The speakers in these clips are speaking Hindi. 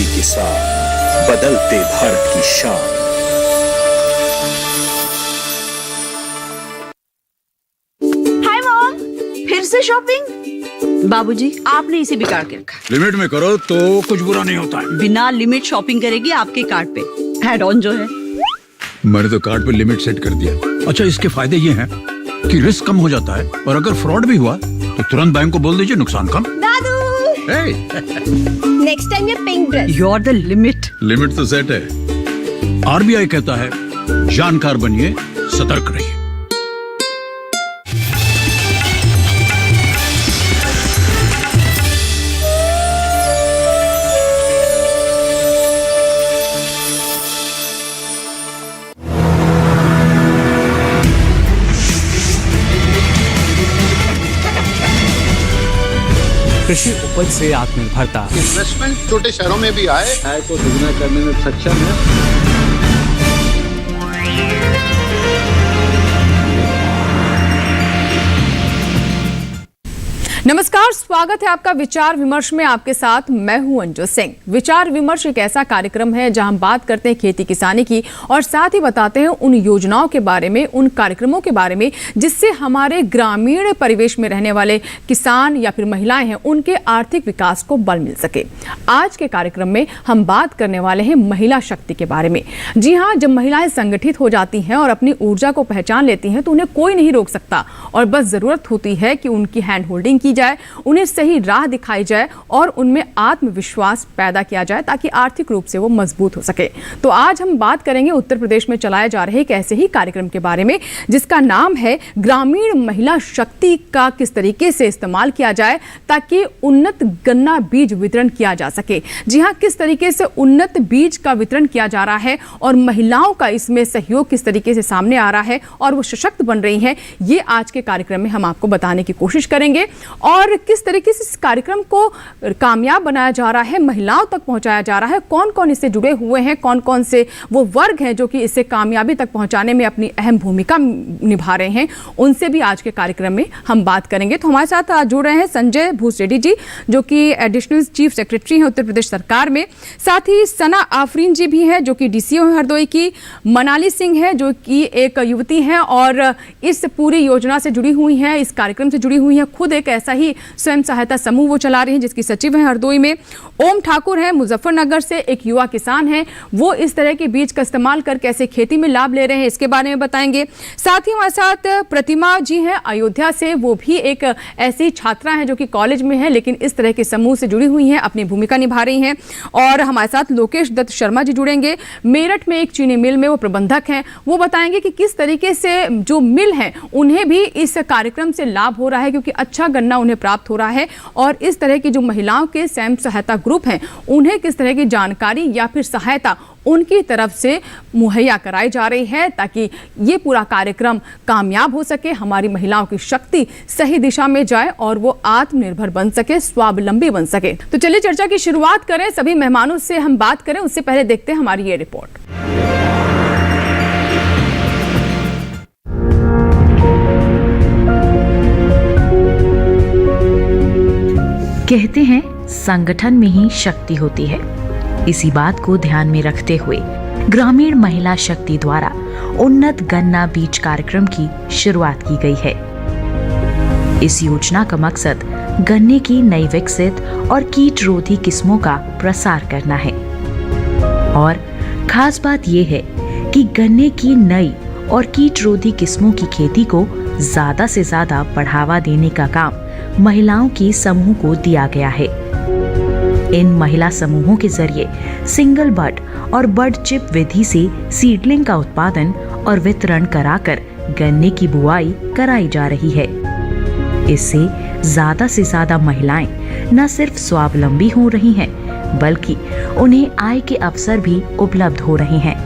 के साथ बदलते भारत की शान। हाय मॉम, फिर से शॉपिंग? बाबूजी, आपने इसे बिगाड़ के रखा। लिमिट में करो तो कुछ बुरा नहीं होता है। बिना लिमिट शॉपिंग करेगी आपके कार्ड पे ऐड ऑन जो है। मैंने तो कार्ड पे लिमिट सेट कर दिया। अच्छा, इसके फायदे ये हैं कि रिस्क कम हो जाता है और अगर फ्रॉड भी हुआ तो तुरंत बैंक को बोल दीजिए, नुकसान कम। दादू, नेक्स्ट टाइम ये pink dress. You are the limit. Limit तो सेट है। आरबीआई कहता है जानकार बनिए, सतर्क रहिए। कृषि उपज से आत्मनिर्भरता। इन्वेस्टमेंट छोटे शहरों में भी आए को दुगना करने में सक्षम है। नमस्कार, स्वागत है आपका विचार विमर्श में। आपके साथ मैं हूं अंजू सिंह। विचार विमर्श एक ऐसा कार्यक्रम है जहां हम बात करते हैं खेती किसानी की और साथ ही बताते हैं उन योजनाओं के बारे में, उन कार्यक्रमों के बारे में जिससे हमारे ग्रामीण परिवेश में रहने वाले किसान या फिर महिलाएं हैं, उनके आर्थिक विकास को बल मिल सके। आज के कार्यक्रम में हम बात करने वाले हैं महिला शक्ति के बारे में। जी हाँ, जब महिलाएं संगठित हो जाती हैं और अपनी ऊर्जा को पहचान लेती हैं तो उन्हें कोई नहीं रोक सकता और बस जरूरत होती है कि उनकी हैंड होल्डिंग की जाए, उन्हें सही राह दिखाई जाए और उनमें आत्मविश्वास पैदा किया जाए ताकि आर्थिक रूप से वो मजबूत हो सके। तो आज हम बात करेंगे उत्तर प्रदेश में चलाए जा रहे एक ऐसे ही कार्यक्रम के बारे में जिसका नाम है ग्रामीण महिला शक्ति का किस तरीके से इस्तेमाल किया जाए ताकि उन्नत गन्ना बीज वितरण किया जा सके। जी हाँ, किस तरीके से उन्नत बीज का वितरण किया जा रहा है और महिलाओं का इसमें सहयोग किस तरीके से सामने आ रहा है और वो सशक्त बन रही हैं, ये आज के कार्यक्रम में हम आपको बताने की कोशिश करेंगे। और किस तरीके से इस कार्यक्रम को कामयाब बनाया जा रहा है, महिलाओं तक पहुंचाया जा रहा है, कौन कौन इससे जुड़े हुए हैं, कौन कौन से वो वर्ग हैं जो कि इसे कामयाबी तक पहुंचाने में अपनी अहम भूमिका निभा रहे हैं, उनसे भी आज के कार्यक्रम में हम बात करेंगे। तो हमारे साथ आज जुड़ रहे हैं संजय भूसरेड्डी जी जो कि एडिशनल चीफ सेक्रेटरी हैं उत्तर प्रदेश सरकार में। साथ ही सना आफरीन जी भी हैं जो कि डीसीओ हैं हरदोई की। मनाली सिंह है जो कि एक युवती हैं और इस पूरी योजना से जुड़ी हुई हैं, इस कार्यक्रम से जुड़ी हुई हैं, खुद एक ऐसा ही स्वयं सहायता समूह वो चला रही हैं जिसकी सचिव हैं हरदोई में। ओम ठाकुर हैं मुजफ्फरनगर से, एक युवा किसान हैं, वो इस तरह के बीज का इस्तेमाल कर कैसे खेती में लाभ ले रहे हैं इसके बारे में बताएंगे। साथ ही हमारे साथ प्रतिमा जी हैं अयोध्या से, वो भी एक ऐसी छात्रा हैं जो कि कॉलेज में है लेकिन इस तरह के समूह से जुड़ी हुई हैं, अपनी भूमिका निभा रही हैं। और हमारे साथ लोकेश दत्त शर्मा जी जुड़ेंगे, मेरठ में एक चीनी मिल में वो प्रबंधक हैं, वो बताएंगे कि किस तरीके से जो मिल है उन्हें भी इस कार्यक्रम से लाभ हो रहा है क्योंकि अच्छा गन्ना उन्हें प्राप्त हो रहा है और इस तरह की जो महिलाओं के स्वयं सहायता ग्रुप हैं उन्हें किस तरह की जानकारी या फिर सहायता उनकी तरफ से मुहैया कराई जा रही है ताकि ये पूरा कार्यक्रम कामयाब हो सके, हमारी महिलाओं की शक्ति सही दिशा में जाए और वो आत्मनिर्भर बन सके, स्वावलंबी बन सके। तो चलिए चर्चा की शुरुआत करें, सभी मेहमानों से हम बात करें उससे पहले देखते हैं हमारी ये रिपोर्ट। कहते हैं संगठन में ही शक्ति होती है। इसी बात को ध्यान में रखते हुए ग्रामीण महिला शक्ति द्वारा उन्नत गन्ना बीज कार्यक्रम की शुरुआत की गई है। इस योजना का मकसद गन्ने की नई विकसित और कीट-रोधी किस्मों का प्रसार करना है और खास बात यह है कि गन्ने की नई और कीट-रोधी किस्मों की खेती को ज्यादा से ज्यादा बढ़ावा देने का काम महिलाओं की समूह को दिया गया है। इन महिला समूहों के जरिए सिंगल बड और बड चिप विधि से सीडलिंग का उत्पादन और वितरण कराकर गन्ने की बुआई कराई जा रही है। इससे ज्यादा से ज्यादा महिलाएं न सिर्फ स्वावलंबी हो रही हैं, बल्कि उन्हें आय के अवसर भी उपलब्ध हो रहे हैं।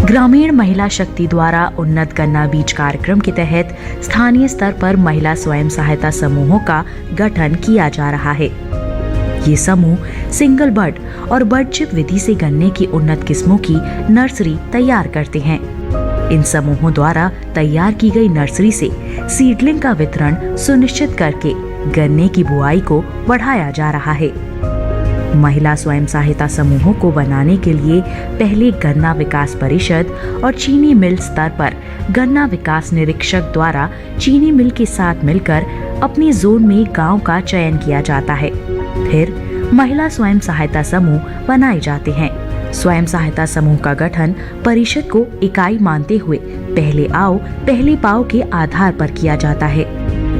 ग्रामीण महिला शक्ति द्वारा उन्नत गन्ना बीज कार्यक्रम के तहत स्थानीय स्तर पर महिला स्वयं सहायता समूहों का गठन किया जा रहा है। ये समूह सिंगल बड और बड चिप विधि से गन्ने की उन्नत किस्मों की नर्सरी तैयार करते हैं। इन समूहों द्वारा तैयार की गई नर्सरी से सीडलिंग का वितरण सुनिश्चित करके गन्ने की बुआई को बढ़ाया जा रहा है। महिला स्वयं सहायता समूहों को बनाने के लिए पहले गन्ना विकास परिषद और चीनी मिल स्तर पर गन्ना विकास निरीक्षक द्वारा चीनी मिल के साथ मिलकर अपने जोन में गांव का चयन किया जाता है। फिर महिला स्वयं सहायता समूह बनाए जाते हैं। स्वयं सहायता समूह का गठन परिषद को इकाई मानते हुए पहले आओ पहले पाओ के आधार पर किया जाता है।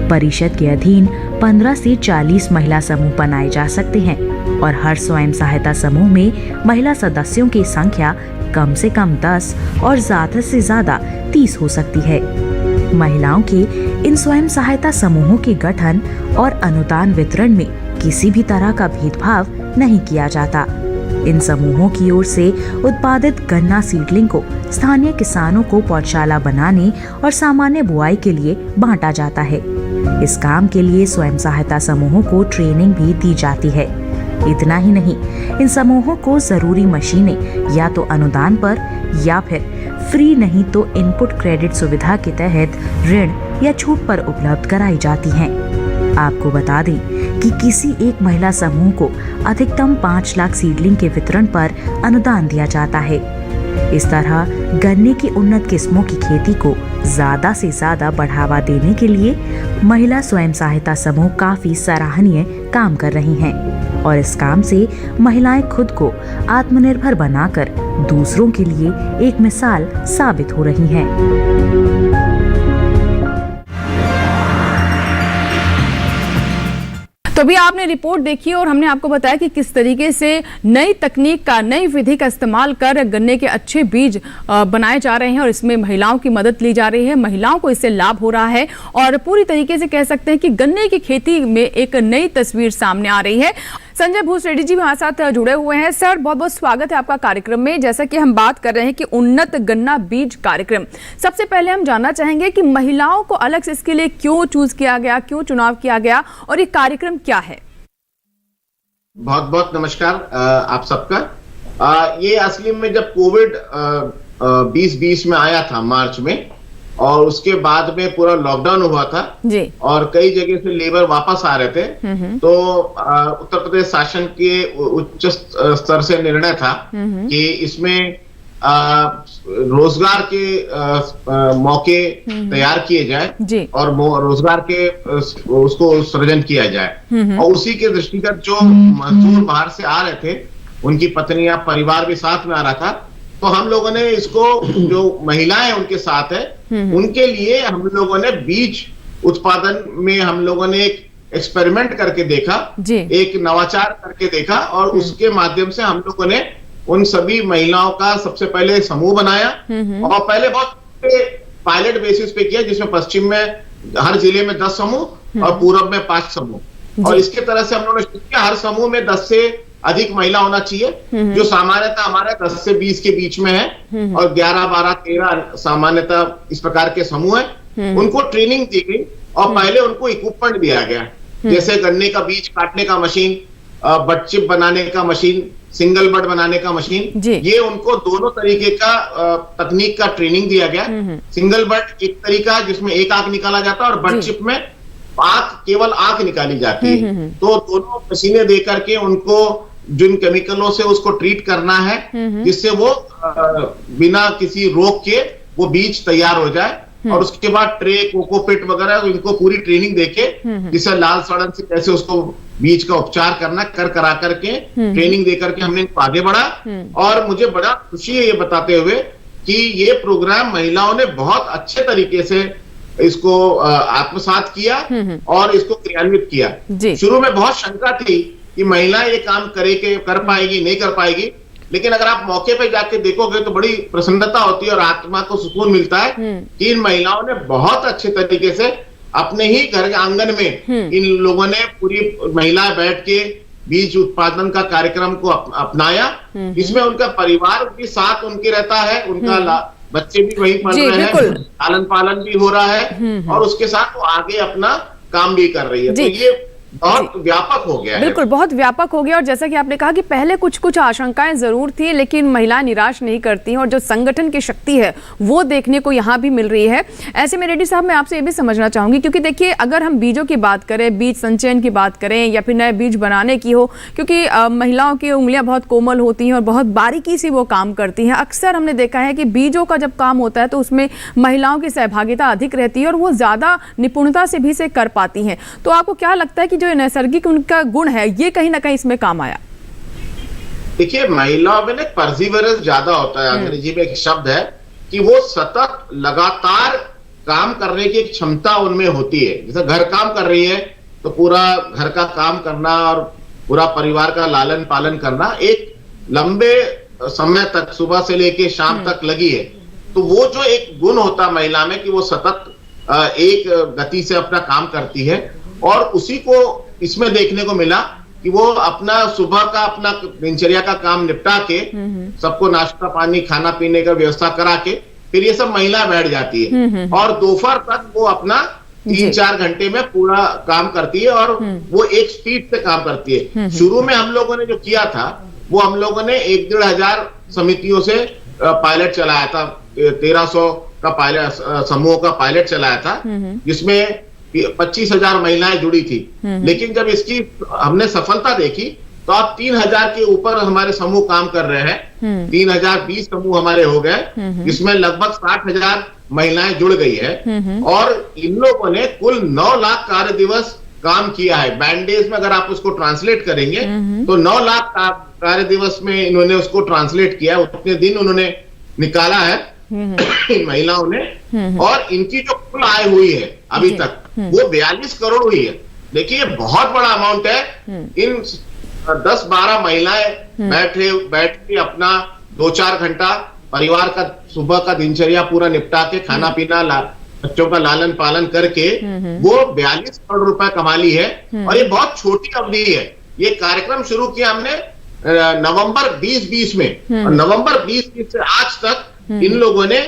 परिषद के अधीन 15 से 40 महिला समूह बनाए जा सकते हैं और हर स्वयं सहायता समूह में महिला सदस्यों की संख्या कम से कम 10 और ज्यादा से ज्यादा 30 हो सकती है। महिलाओं के इन स्वयं सहायता समूहों के गठन और अनुदान वितरण में किसी भी तरह का भेदभाव नहीं किया जाता। इन समूहों की ओर से उत्पादित गन्ना सीडलिंग को स्थानीय किसानों को पौधशाला बनाने और सामान्य बुआई के लिए बांटा जाता है। इस काम के लिए स्वयं सहायता समूहों को ट्रेनिंग भी दी जाती है। इतना ही नहीं, इन समूहों को जरूरी मशीनें या तो अनुदान पर या फिर फ्री नहीं तो इनपुट क्रेडिट सुविधा के तहत ऋण या छूट पर उपलब्ध कराई जाती हैं। आपको बता दें कि किसी एक महिला समूह को अधिकतम 5 लाख सीडलिंग के वितरण पर अनुदान दिया जाता है। इस तरह गन्ने की उन्नत किस्मों की खेती को ज्यादा से ज्यादा बढ़ावा देने के लिए महिला स्वयं सहायता समूह काफी सराहनीय काम कर रही हैं और इस काम से महिलाएं खुद को आत्मनिर्भर बनाकर दूसरों के लिए एक मिसाल साबित हो रही हैं। तो अभी आपने रिपोर्ट देखी और हमने आपको बताया कि किस तरीके से नई तकनीक का, नई विधि का इस्तेमाल कर गन्ने के अच्छे बीज बनाए जा रहे हैं और इसमें महिलाओं की मदद ली जा रही है। महिलाओं को इससे लाभ हो रहा है और पूरी तरीके से कह सकते हैं कि गन्ने की खेती में एक नई तस्वीर सामने आ रही है। संजय भूसरेड्डी जी हमारे साथ जुड़े हुए हैं। सर, बहुत बहुत स्वागत है आपका कार्यक्रम में। जैसा कि हम बात कर रहे हैं कि उन्नत गन्ना बीज कार्यक्रम, सबसे पहले हम जानना चाहेंगे कि महिलाओं को अलग से इसके लिए क्यों चूज किया गया, क्यों चुनाव किया गया और ये कार्यक्रम क्या है? बहुत बहुत नमस्कार आप सबका। ये असली में जब कोविड 2020 में आया था मार्च में और उसके बाद में पूरा लॉकडाउन हुआ था जी। और कई जगह से लेबर वापस आ रहे थे, तो उत्तर प्रदेश शासन के उच्च स्तर से निर्णय था कि इसमें रोजगार के मौके तैयार किए जाए और रोजगार के उसको सृजन किया जाए। और उसी के दृष्टिगत जो मजदूर बाहर से आ रहे थे, उनकी पत्नियां, परिवार भी साथ में आ रहा था, तो हम लोगों ने इसको, जो महिलाएं उनके साथ है, उनके लिए हम लोगों ने बीज उत्पादन में हम लोगों ने एक एक्सपेरिमेंट करके देखा, एक नवाचार करके देखा और उसके माध्यम से हम लोगों ने उन सभी महिलाओं का सबसे पहले समूह बनाया और पहले बहुत पायलट बेसिस पे किया, जिसमें पश्चिम में हर जिले में 10 समूह और पूर्व में 5 समूह। और इसके तरह से हम लोगों ने किया हर समूह में 10 से अधिक महिला होना चाहिए, जो सामान्यतः हमारे 10 से 20 के बीच में है और 11, 12, 13 सामान्यतः इस प्रकार के समूह है। उनको ट्रेनिंग दी गई और पहले उनको इक्विपमेंट दिया गया, जैसे गन्ने का बीज काटने का मशीन, बड चिप बनाने का मशीन, सिंगल बड बनाने का मशीन, ये उनको दोनों तरीके का तकनीक का ट्रेनिंग दिया गया। सिंगल बड एक तरीका जिसमें एक आंख निकाला जाता है और बड चिप में केवल आंख निकाली जाती है। तो दोनों मशीनें दे करके उनको जिन केमिकलों से उसको ट्रीट करना है, जिससे वो बिना किसी रोक के वो बीज तैयार हो जाए। और उसके बाद ट्रे, कोकोपिट वगैरह इनको पूरी ट्रेनिंग देके, जिससे लाल सड़न से कैसे उसको बीज का उपचार करना करा करके ट्रेनिंग दे करके हमने इनको आगे बढ़ा। और मुझे बड़ा खुशी है ये बताते हुए कि ये प्रोग्राम महिलाओं ने बहुत अच्छे तरीके से इसको आत्मसात किया और इसको क्रियान्वित किया। शुरू में बहुत शंका थी कि महिला ये काम कर पाएगी, नहीं कर पाएगी, लेकिन अगर आप मौके पे जाके देखोगे तो बड़ी प्रसन्नता होती है और आत्मा को सुकून मिलता है कि इन महिलाओं ने बहुत अच्छे तरीके से अपने ही घर के आंगन में इन लोगों ने पूरी महिलाएं बैठ के बीज उत्पादन का कार्यक्रम को अपनाया। इसमें उनका परिवार भी साथ उनके रहता है, उनका बच्चे भी वहीं पढ़ रहे हैं, लालन पालन भी हो रहा है और उसके साथ वो आगे अपना काम भी कर रही है। तो ये बहुत व्यापक हो गया है। बिल्कुल, बहुत व्यापक हो गया। और जैसा कि आपने कहा कि पहले कुछ कुछ आशंकाएं जरूर थी, लेकिन महिलाएं निराश नहीं करती हैं और जो संगठन की शक्ति है वो देखने को यहाँ भी मिल रही है। ऐसे में रेड्डी साहब, मैं आपसे ये भी समझना चाहूंगी, क्योंकि देखिए अगर हम बीजों की बात करें, बीज संचयन की बात करें या फिर नए बीज बनाने की हो, क्योंकि महिलाओं की उंगलियां बहुत कोमल होती हैं और बहुत बारीकी से वो काम करती हैं। अक्सर हमने देखा है कि बीजों का जब काम होता है तो उसमें महिलाओं की सहभागिता अधिक रहती है और वो ज्यादा निपुणता से भी इसे कर पाती हैं। तो आपको क्या लगता है कि जो नैसर्गिक उनका गुण है ये कहीं ना कहीं इसमें काम आया? देखिए, महिलाओं में ना परसिवरेंस ज्यादा होता है। अंग्रेजी में एक शब्द है कि वो सतत लगातार काम करने की एक क्षमता उनमें होती है। जैसे घर काम कर रही है तो पूरा घर का काम करना और पूरा परिवार का लालन पालन करना एक लंबे समय तक, सुबह से लेके शाम तक लगी है। तो वो जो एक गुण होता है महिला में कि वो सतत एक गति से अपना काम करती है, और उसी को इसमें देखने को मिला कि वो अपना सुबह का अपना दिनचर्या का काम निपटा के सबको नाश्ता पानी खाना पीने का व्यवस्था करा के फिर ये सब महिला बैठ जाती है और दोपहर तक वो अपना 3-4 घंटे में पूरा काम करती है और वो एक स्पीड से काम करती है। शुरू में हम लोगों ने जो किया था वो हम लोगों ने 1-1.5 हजार समितियों से पायलट चलाया था। 1300 का पायलट समूहों का पायलट चलाया था, जिसमें 25,000 महिलाएं जुड़ी थी। लेकिन जब इसकी हमने सफलता देखी तो अब 3,000 के ऊपर हमारे समूह काम कर रहे हैं। 3,020 समूह हमारे हो गए, जिसमें लगभग 60,000 महिलाएं जुड़ गई है। और इन लोगों ने कुल 9 लाख कार्य दिवस काम किया है। बैंडेज में अगर आप उसको ट्रांसलेट करेंगे तो 9 लाख कार्य दिवस में इन्होंने उसको ट्रांसलेट किया है। उतने दिन उन्होंने निकाला है इन महिलाओं ने, और इनकी जो कुल आय हुई है अभी तक वो 42 करोड़ हुई है। देखिए बहुत बड़ा अमाउंट है। इन 10-12 महिलाएं बैठ के अपना 2-4 घंटा परिवार का सुबह का दिनचर्या पूरा निपटा के खाना पीना बच्चों का लालन पालन करके वो 42 करोड़ रुपए कमा ली है। और ये बहुत छोटी अवधि है। ये कार्यक्रम शुरू किया हमने नवंबर 2020 में, और नवंबर 2020 से आज तक इन लोगों ने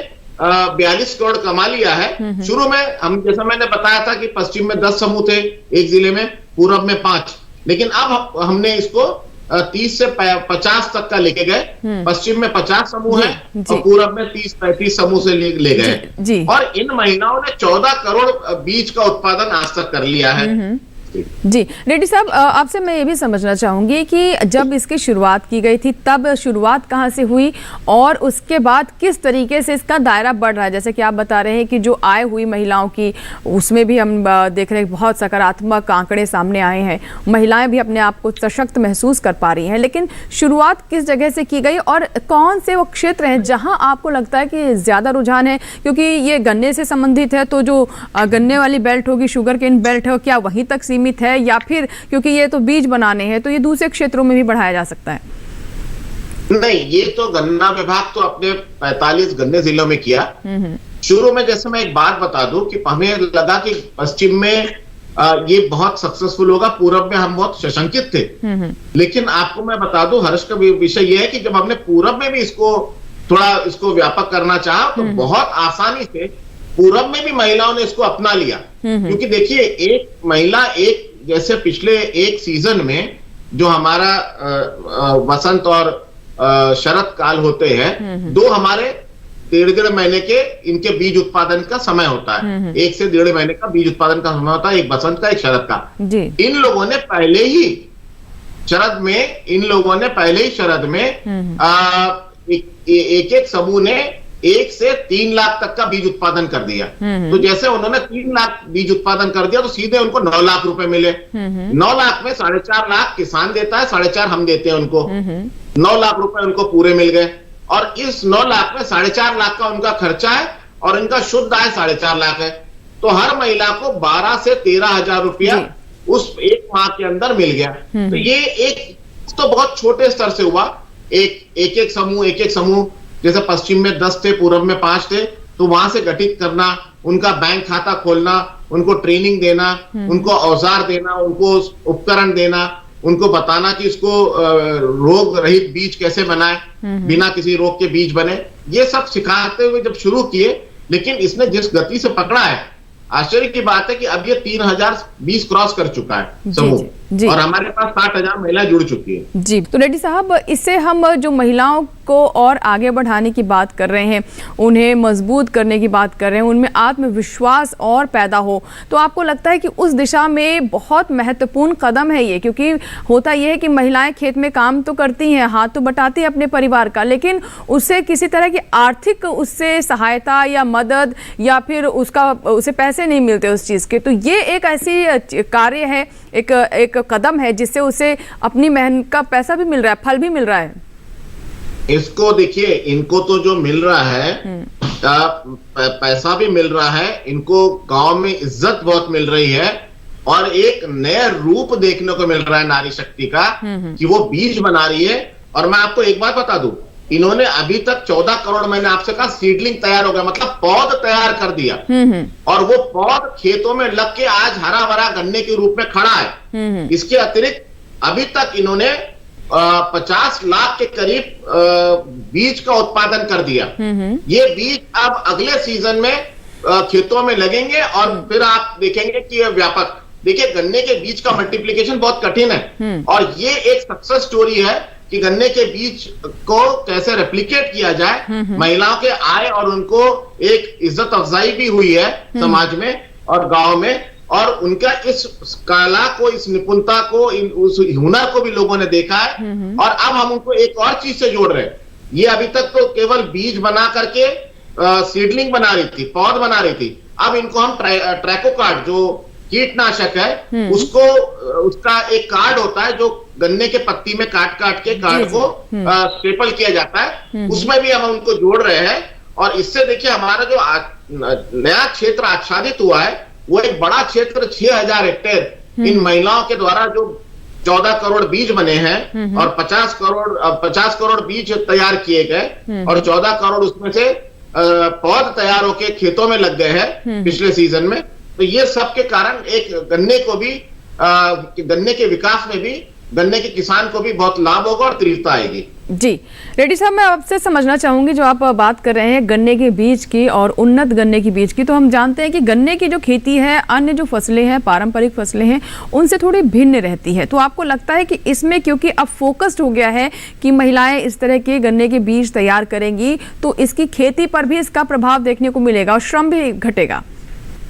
42 करोड़ कमा लिया है। शुरू में हम, जैसा मैंने बताया था कि पश्चिम में 10 समूह थे एक जिले में, पूरब में 5, लेकिन अब हमने इसको 30 से 50 तक का लेके गए। पश्चिम में 50 समूह है और पूरब में 30-35 समूह से ले गए। और इन महिलाओं ने 14 करोड़ बीज का उत्पादन आज तक कर लिया है। जी रेड्डी साहब, आपसे मैं ये भी समझना चाहूंगी कि जब इसकी शुरुआत की गई थी तब शुरुआत कहाँ से हुई और उसके बाद किस तरीके से इसका दायरा बढ़ रहा है? जैसे कि आप बता रहे हैं कि जो आय हुई महिलाओं की उसमें भी हम देख रहे हैं बहुत सकारात्मक आंकड़े सामने आए हैं। महिलाएं भी अपने आप को सशक्त महसूस कर पा रही हैं, लेकिन शुरुआत किस जगह से की गई और कौन से वो क्षेत्र हैं जहाँ आपको लगता है कि ज़्यादा रुझान है? क्योंकि ये गन्ने से संबंधित है, तो जो गन्ने वाली बेल्ट होगी, शुगर केन बेल्ट है, क्या वहीं तक है, या फिर क्योंकि ये तो बीज बनाने हैं तो ये दूसरे क्षेत्रों में भी बढ़ाया जा सकता है? नहीं, ये तो गन्ना विभाग तो अपने 45 गन्ने जिलों में किया। शुरू में जैसे मैं एक बात बता दूं कि हमें लगा कि पश्चिम में ये बहुत सक्सेसफुल होगा, पूरब में हम बहुत सशंकित थे। लेकिन आपको मैं बता दूं, हर्ष का विषय ये है कि जब हमने पूरब में भी इसको व्यापक करना चाहा तो बहुत आसानी से पूरब में भी महिलाओं ने इसको अपना लिया। क्योंकि देखिए, एक महिला जैसे पिछले एक सीजन में जो हमारा वसंत और शरद काल होते हैं, 2 हमारे 1.5 महीने के इनके बीज उत्पादन का समय होता है। 1 से 1.5 महीने का बीज उत्पादन का समय होता है, एक बसंत का, एक शरद का। इन लोगों ने पहले ही शरद में एक समूह ने 1 से 3 लाख तक का बीज उत्पादन कर दिया। तो जैसे उन्होंने 3 लाख बीज उत्पादन कर दिया तो सीधे उनको 9 लाख रुपए मिले। 9 लाख में 4.5 लाख किसान देता है, 4.5 हम देते हैं उनको। 9 लाख रुपए उनको पूरे मिल गए। और इस 9 लाख में 4.5 लाख का उनका खर्चा है और इनका शुद्ध आय 4.5 लाख है। तो हर महिला को 12 से 13 हजार रुपया उस एक माह के अंदर मिल गया। तो ये एक तो बहुत छोटे स्तर से हुआ। एक समूह जैसे पश्चिम में 10 थे, पूरब में 5 थे, तो वहां से गठित करना, उनका बैंक खाता खोलना, उनको ट्रेनिंग देना, उनको औजार देना, उनको उपकरण देना, उनको बताना कि इसको रोग रहित बीज कैसे बनाए, बिना किसी रोग के बीज बने, ये सब सिखाते हुए जब शुरू किए। लेकिन इसने जिस गति से पकड़ा है, आश्चर्य की बात है कि अब ये 3020 क्रॉस कर चुका है समूह, और हमारे पास 60,000 महिलाएं जुड़ चुकी है। जी, तो रेड्डी साहब, इससे हम जो महिलाओं को और आगे बढ़ाने की बात कर रहे हैं, उन्हें मजबूत करने की बात कर रहे हैं, उनमें आत्मविश्वास और पैदा हो, तो आपको लगता है कि उस दिशा में बहुत महत्वपूर्ण कदम है ये? क्योंकि होता यह है कि महिलाएं खेत में काम तो करती हैं, हाथ तो बटाती हैं अपने परिवार का, लेकिन उससे किसी तरह की आर्थिक उससे सहायता या मदद या फिर उसे पैसे नहीं मिलते उस चीज़ के। तो ये एक ऐसी कार्य है, एक कदम है जिससे उसे अपनी मेहनत का पैसा भी मिल रहा है, फल भी मिल रहा है। इसको देखिए, इनको तो जो मिल रहा है पैसा भी मिल रहा है, इनको गांव में इज्जत बहुत मिल रही है, और एक नया रूप देखने को मिल रहा है नारी शक्ति का, कि वो बीज बना रही है। और मैं आपको एक बात बता दूं, इन्होंने अभी तक 14 करोड़, मैंने आपसे कहा सीडलिंग तैयार हो गया, मतलब पौध तैयार कर दिया, और वो पौध खेतों में लग के आज हरा भरा गन्ने के रूप में खड़ा है। इसके अतिरिक्त अभी तक इन्होंने 50 लाख के करीब बीज का उत्पादन कर दिया। ये बीज अब अगले सीजन में खेतों में लगेंगे, और फिर आप देखेंगे कि यह व्यापक, देखिए गन्ने के बीज का मल्टीप्लिकेशन बहुत कठिन है, और ये एक सक्सेस स्टोरी है कि गन्ने के बीज को कैसे रेप्लिकेट किया जाए, महिलाओं के आय और उनको एक इज्जत अफजाई भी हुई है समाज में और गांव में, और उनका इस कला को, इस निपुणता को, उस हुनर को भी लोगों ने देखा है। और अब हम उनको एक और चीज से जोड़ रहे हैं। ये अभी तक तो केवल बीज बना करके सीडलिंग बना रही थी, पौध बना रही थी, अब इनको हम ट्रैकोकार्ड जो कीटनाशक है उसका एक कार्ड होता है जो गन्ने के पत्ती में काट काट के कार्ड को स्टेपल किया जाता है, उसमें भी हम उनको जोड़ रहे हैं। और इससे देखिए हमारा जो नया क्षेत्र आच्छादित हुआ है वो एक बड़ा क्षेत्र 6000 हेक्टेयर इन महिलाओं के द्वारा जो 14 करोड़ बीज बने हैं और 50 करोड़ बीज तैयार किए गए और 14 करोड़ उसमें से पौध तैयार होके खेतों में लग गए हैं पिछले सीजन में। तो ये सब के कारण एक गन्ने को भी गन्ने के विकास में भी गन्ने के किसान को भी बहुत लाभ होगा और तीव्रता आएगी। जी रेड्डी साहब, मैं आपसे समझना चाहूंगी, जो आप बात कर रहे हैं गन्ने के बीज की और उन्नत गन्ने की बीज की, तो हम जानते हैं कि गन्ने की जो खेती है, अन्य जो फसलें हैं, पारंपरिक फसलें हैं, उनसे थोड़ी भिन्न रहती है। तो आपको लगता है कि इसमें क्योंकि अब फोकस्ड हो गया है कि महिलाएं इस तरह के गन्ने के बीज तैयार करेंगी, तो इसकी खेती पर भी इसका प्रभाव देखने को मिलेगा और श्रम भी घटेगा?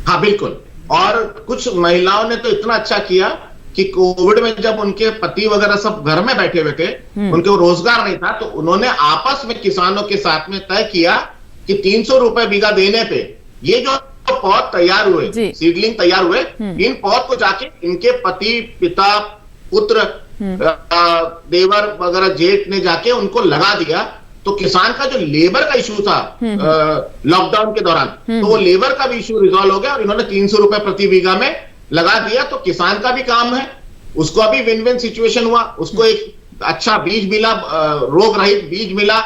हाँ बिल्कुल, और कुछ महिलाओं ने तो इतना अच्छा किया कि कोविड में जब उनके पति वगैरह सब घर में बैठे हुए थे, उनको रोजगार नहीं था, तो उन्होंने आपस में किसानों के साथ में तय किया कि 300 रुपए बीघा देने पे ये जो पौध तैयार हुए, सीडलिंग तैयार हुए, इन पौध को जाके इनके पति, पिता, पुत्र, देवर वगैरह जेठ ने जाके उनको लगा दिया। तो किसान का जो लेबर का इशू था लॉकडाउन के दौरान, तो वो लेबर का भी इशू रिजॉल्व हो गया और इन्होंने 300 रुपए प्रति बीघा में लगा दिया। तो किसान का भी काम है, उसको अभी विन विन सिचुएशन हुआ, उसको एक अच्छा बीज मिला, रोग रहित बीज मिला,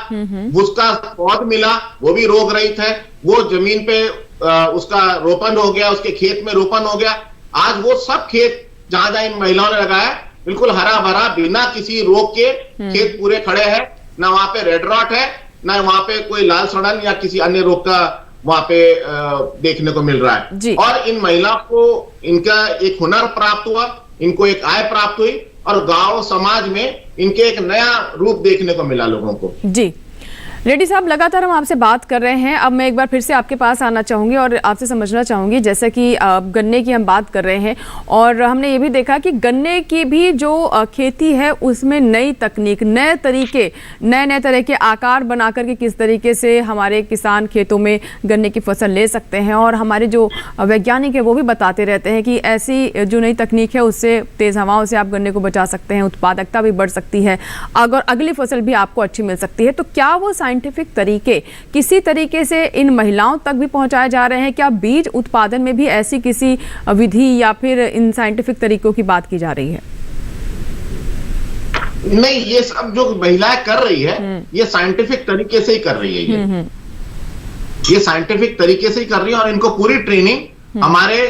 उसका पौध मिला, वो भी रोग रहित है, वो जमीन पे उसका रोपण हो गया, उसके खेत में रोपण हो गया। आज वो सब खेत जहां जहां इन महिलाओं ने लगाया बिल्कुल हरा भरा, बिना किसी रोग के खेत पूरे खड़े हैं, ना वहां पे रेड रॉट है, ना वहां पे कोई लाल सड़न या किसी अन्य रोग का वहां पे देखने को मिल रहा है। और इन महिलाओं को इनका एक हुनर प्राप्त हुआ, इनको एक आय प्राप्त हुई, और गांव समाज में इनके एक नया रूप देखने को मिला लोगों को। जी रेड्डी साहब, लगातार हम आपसे बात कर रहे हैं। अब मैं एक बार फिर से आपके पास आना चाहूँगी और आपसे समझना चाहूँगी, जैसा कि गन्ने की हम बात कर रहे हैं और हमने ये भी देखा कि गन्ने की भी जो खेती है उसमें नई तकनीक, नए तरीके, नए तरह के आकार बना करके किस तरीके से हमारे किसान खेतों में गन्ने की फसल ले सकते हैं। और हमारे जो वैज्ञानिक है वो भी बताते रहते हैं कि ऐसी जो नई तकनीक है उससे तेज़ हवाओं से आप गन्ने को बचा सकते हैं, उत्पादकता भी बढ़ सकती है, अगर अगली फसल भी आपको अच्छी मिल सकती है। तो क्या वो साइंटिफिक तरीके किसी तरीके से इन महिलाओं तक भी पहुंचाए जा रहे हैं? क्या बीज उत्पादन में भी ऐसी किसी विधि या फिर इन साइंटिफिक तरीकों की बात की जा रही है? नहीं, ये सब जो महिलाएं कर रही है ये साइंटिफिक तरीके से ही कर रही है। ये साइंटिफिक तरीके से ही कर रही है और इनको पूरी ट्रेनिंग हमारे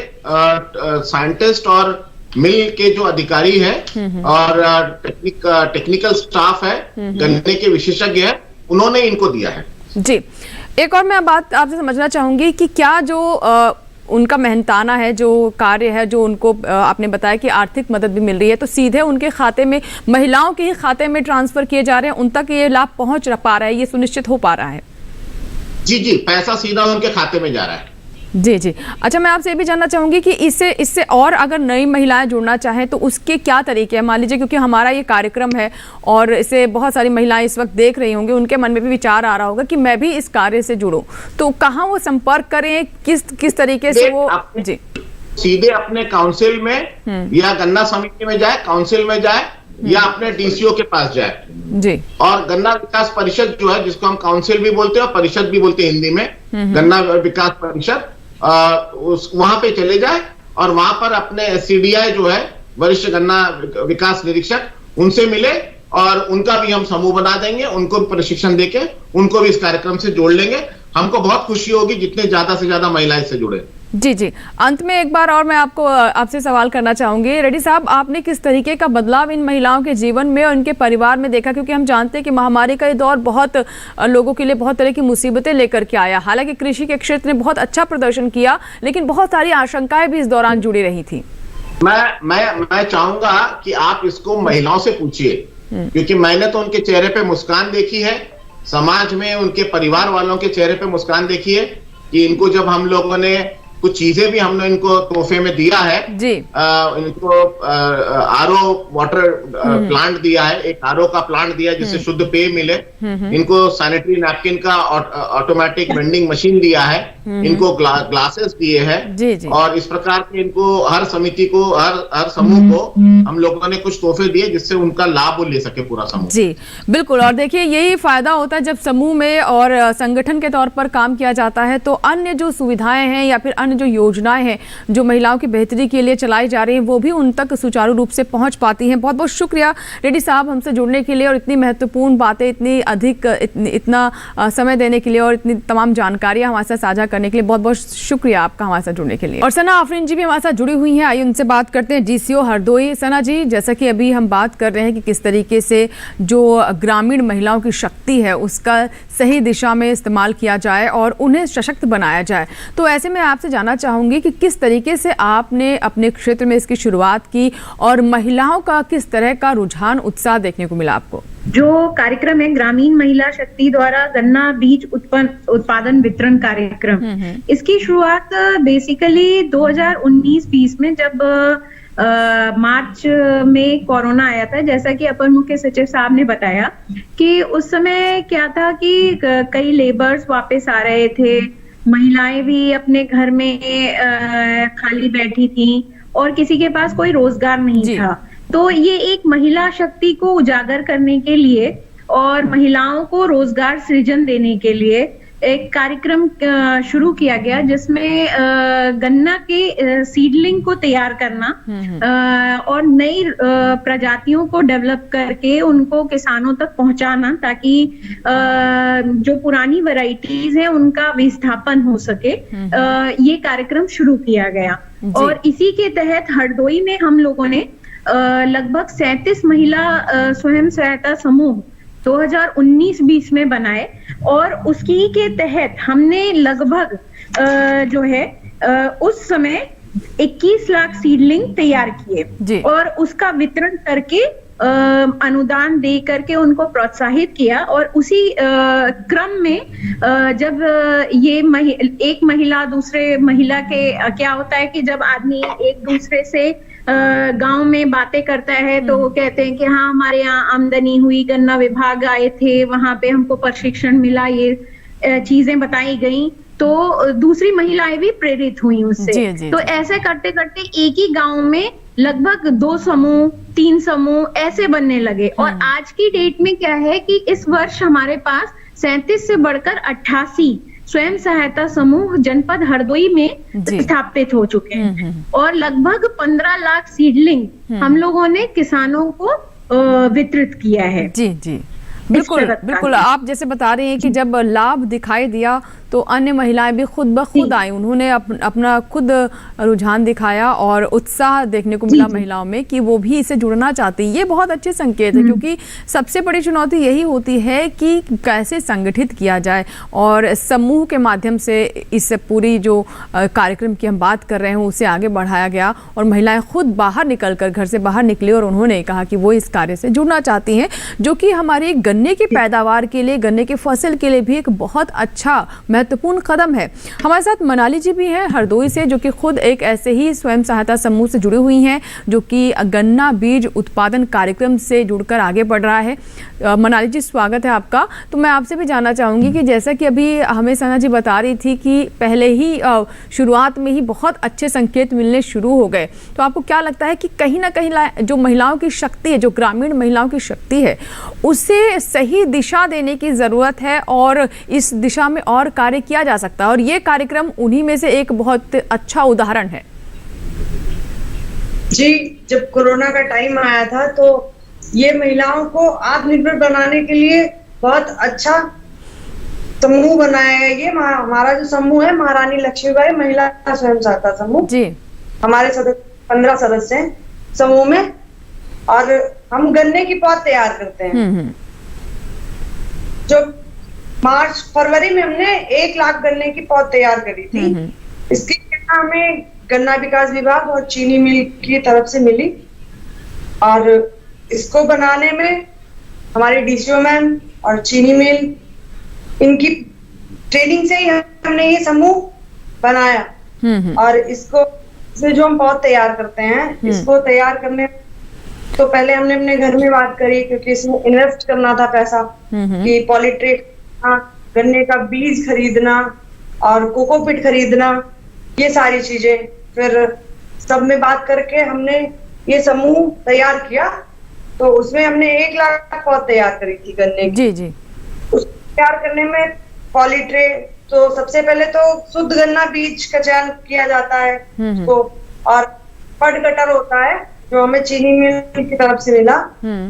साइंटिस्ट और मिल के जो अधिकारी है और टेक्निकल स्टाफ है, गन्ने के विशेषज्ञ है, उन्होंने इनको दिया है। जी, एक और मैं बात आपसे समझना चाहूंगी कि क्या जो उनका मेहनताना है, जो कार्य है, जो उनको आपने बताया कि आर्थिक मदद भी मिल रही है, तो सीधे उनके खाते में, महिलाओं के ही खाते में ट्रांसफर किए जा रहे हैं, उन तक ये लाभ पहुंच पा रहा है, ये सुनिश्चित हो पा रहा है? जी, पैसा सीधा उनके खाते में जा रहा है। जी। अच्छा, मैं आपसे ये भी जानना चाहूंगी कि इससे और अगर नई महिलाएं जुड़ना चाहें तो उसके क्या तरीके हैं? मान लीजिए, क्योंकि हमारा ये कार्यक्रम है और इसे बहुत सारी महिलाएं इस वक्त देख रही होंगी, उनके मन में भी विचार आ रहा होगा कि मैं भी इस कार्य से जुड़ूं, तो कहाँ वो संपर्क करें, किस तरीके से वो? जी, सीधे अपने काउंसिल में या गन्ना समिति में जाए, काउंसिल में जाए, या अपने डीसीओ के पास जाए जी। और गन्ना विकास परिषद जो है, जिसको हम काउंसिल भी बोलते हैं और परिषद भी बोलते हैं हिंदी में, गन्ना विकास परिषद, वहां पे चले जाए और वहां पर अपने CDI जो है, वरिष्ठ गन्ना विकास निरीक्षक, उनसे मिले और उनका भी हम समूह बना देंगे, उनको भी प्रशिक्षण देके उनको भी इस कार्यक्रम से जोड़ लेंगे। हमको बहुत खुशी होगी जितने ज्यादा से ज्यादा महिलाएं इससे जुड़े। जी। अंत में एक बार और मैं आपसे सवाल करना चाहूंगी, रेड्डी साहब, आपने किस तरीके का बदलाव इन महिलाओं के जीवन में और उनके परिवार में देखा? क्योंकि हम जानते हैं कि महामारी का ये दौर बहुत लोगों के लिए बहुत तरह की मुसीबतें लेकर के आया। हालांकि कृषि के क्षेत्र ने बहुत अच्छा प्रदर्शन किया, लेकिन बहुत सारी आशंकाएं भी इस दौरान जुड़ी रही थी। मैं चाहूंगा कि आप इसको महिलाओं से पूछिए, क्योंकि मैंने तो उनके चेहरे पे मुस्कान देखी है, समाज में उनके परिवार वालों के चेहरे पे मुस्कान देखी है कि इनको जब हम लोगों ने कुछ चीजें भी हमने इनको तोहफे में दिया है जी। इनको RO वाटर प्लांट दिया है, एक RO का प्लांट दिया है जिससे शुद्ध पेय मिले, इनको सैनिटरी नैपकिन का ऑटोमेटिक वेंडिंग मशीन दिया है, इनको ग्लासेस दिए हैं और इस प्रकार के इनको हर समिति को, हर समूह को हम लोगों ने कुछ तोहफे दिए जिससे उनका लाभ ले सके पूरा समूह। जी बिल्कुल, और देखिए यही फायदा होता है जब समूह में और संगठन के तौर पर काम किया जाता है, तो अन्य जो सुविधाएं हैं या फिर अन्य जो योजनाएं हैं जो महिलाओं की बेहतरी के लिए चलाई जा रही हैं, वो भी उन तक सुचारू रूप से पहुंच पाती हैं। बहुत बहुत शुक्रिया रेड्डी साहब हमसे जुड़ने के लिए और इतनी महत्वपूर्ण बातें, इतना समय देने के लिए और इतनी तमाम जानकारियां हमारे साथ साझा करने के लिए बहुत बहुत शुक्रिया आपका हमारे साथ जुड़ने के लिए। और सना आफरीन जी भी हमारे साथ जुड़ी हुई हैं, आइए उनसे बात करते हैं। DCO हरदोई, सना जी, जैसा कि अभी हम बात कर रहे हैं कि किस तरीके से जो ग्रामीण महिलाओं की शक्ति है उसका सही दिशा में इस्तेमाल किया जाए और उन्हें सशक्त बनाया जाए, तो ऐसे में आपसे जानना चाहूंगी कि किस तरीके से आपने अपने क्षेत्र में इसकी शुरुआत की और महिलाओं का किस तरह का रुझान, उत्साह देखने को मिला आपको? जो कार्यक्रम है ग्रामीण महिला शक्ति द्वारा गन्ना बीज उत्पादन वितरण कार्यक्रम, इसकी शुरुआत बेसिकली 2019-20 में जब मार्च में कोरोना आया था। जैसा कि अपर मुख्य सचिव साहब ने बताया कि उस समय क्या था कि कई लेबर्स वापस आ रहे थे, महिलाएं भी अपने घर में खाली बैठी थी और किसी के पास कोई रोजगार नहीं था। तो ये एक महिला शक्ति को उजागर करने के लिए और महिलाओं को रोजगार सृजन देने के लिए एक कार्यक्रम शुरू किया गया, जिसमें गन्ना के सीडलिंग को तैयार करना और नई प्रजातियों को डेवलप करके उनको किसानों तक पहुंचाना, ताकि जो पुरानी वैरायटीज हैं उनका विस्थापन हो सके। ये कार्यक्रम शुरू किया गया और इसी के तहत हरदोई में हम लोगों ने लगभग 37 महिला स्वयं सहायता समूह 2019-20 में बनाए और उसकी के तहत हमने लगभग जो है उस समय 21 लाख सीडलिंग तैयार किए और उसका वितरण करके अनुदान दे करके उनको प्रोत्साहित किया। और उसी क्रम में जब ये एक महिला दूसरे महिला के क्या होता है कि जब आदमी एक दूसरे से गांव में बातें करता है तो वो कहते हैं कि हाँ हमारे यहाँ आमदनी हुई, गन्ना विभाग आए थे, वहां पे हमको प्रशिक्षण मिला, ये चीजें बताई गई, तो दूसरी महिलाएं भी प्रेरित हुई उससे। तो ऐसे करते करते एक ही गांव में लगभग 2 समूह 3 समूह ऐसे बनने लगे। और आज की डेट में क्या है कि इस वर्ष हमारे पास 37 से बढ़कर 88 स्वयं सहायता समूह जनपद हरदोई में स्थापित हो चुके हैं और लगभग 15 लाख सीडलिंग हम लोगों ने किसानों को वितरित किया है। जी। बिल्कुल बिल्कुल, आप जैसे बता रहे हैं कि जब लाभ दिखाई दिया तो अन्य महिलाएं भी खुद ब खुद आई, उन्होंने अपना खुद रुझान दिखाया और उत्साह देखने को मिला महिलाओं में कि वो भी इससे जुड़ना चाहती। ये बहुत अच्छे संकेत है, क्योंकि सबसे बड़ी चुनौती यही होती है कि कैसे संगठित किया जाए और समूह के माध्यम से इस पूरी जो कार्यक्रम की हम बात कर रहे हैं उसे आगे बढ़ाया गया और महिलाएं खुद बाहर निकलकर घर से बाहर निकली और उन्होंने कहा कि वो इस कार्य से जुड़ना चाहती हैं, जो कि हमारी गन्ने की पैदावार के लिए, गन्ने की फसल के लिए भी एक बहुत अच्छा महत्वपूर्ण कदम है। हमारे साथ मनाली जी भी हैं हरदोई से, जो कि खुद एक ऐसे ही स्वयं सहायता समूह से जुड़ी हुई हैं, जो कि गन्ना बीज उत्पादन कार्यक्रम से जुड़कर आगे बढ़ रहा है। मनाली जी, स्वागत है आपका। तो मैं आपसे भी जानना चाहूँगी कि जैसा कि अभी हमें सना जी बता रही थी कि पहले ही शुरुआत में ही बहुत अच्छे संकेत मिलने शुरू हो गए, तो आपको क्या लगता है कि कहीं ना कहीं जो महिलाओं की शक्ति है, जो ग्रामीण महिलाओं की शक्ति है, उसे सही दिशा देने की ज़रूरत है और इस दिशा में और कार्य किया जा सकता है, और ये कार्यक्रम उन्हीं में से एक बहुत अच्छा उदाहरण है? जी, जब कोरोना का टाइम आया था तो ये महिलाओं को आत्मनिर्भर बनाने के लिए बहुत अच्छा समूह बनाया है। ये हमारा जो समूह है महारानी लक्ष्मीबाई महिला स्वयं सहायता समूह जी, हमारे 15 सदस्य हैं समूह में, और हम गन्ने की पौध तैयार करते हैं। जो मार्च फरवरी में हमने 1 लाख गन्ने की पौध तैयार करी थी। इसकी हमें गन्ना विकास विभाग और चीनी मिल की तरफ से मिली, और इसको बनाने में हमारे डीसीओ मैम और चीनी मिल, इनकी ट्रेनिंग से ही हमने ये समूह बनाया। और इसमें जो हम पौध तैयार करते हैं, इसको तैयार करने तो पहले हमने अपने घर में बात करी, क्योंकि इसमें इन्वेस्ट करना था पैसा, कि पॉलीट्रे, गन्ने का बीज खरीदना और कोकोपीट खरीदना, ये सारी चीजें। फिर सब में बात करके हमने ये समूह तैयार किया, तो उसमें हमने 1 लाख पौध तैयार करी थी गन्ने की। जी। उस तैयार करने में पॉलीट्रे, तो सबसे पहले तो शुद्ध गन्ना बीज का चयन किया जाता है उसको, और पड कटर होता है जो हमें चीनी मिल की तरफ से मिला,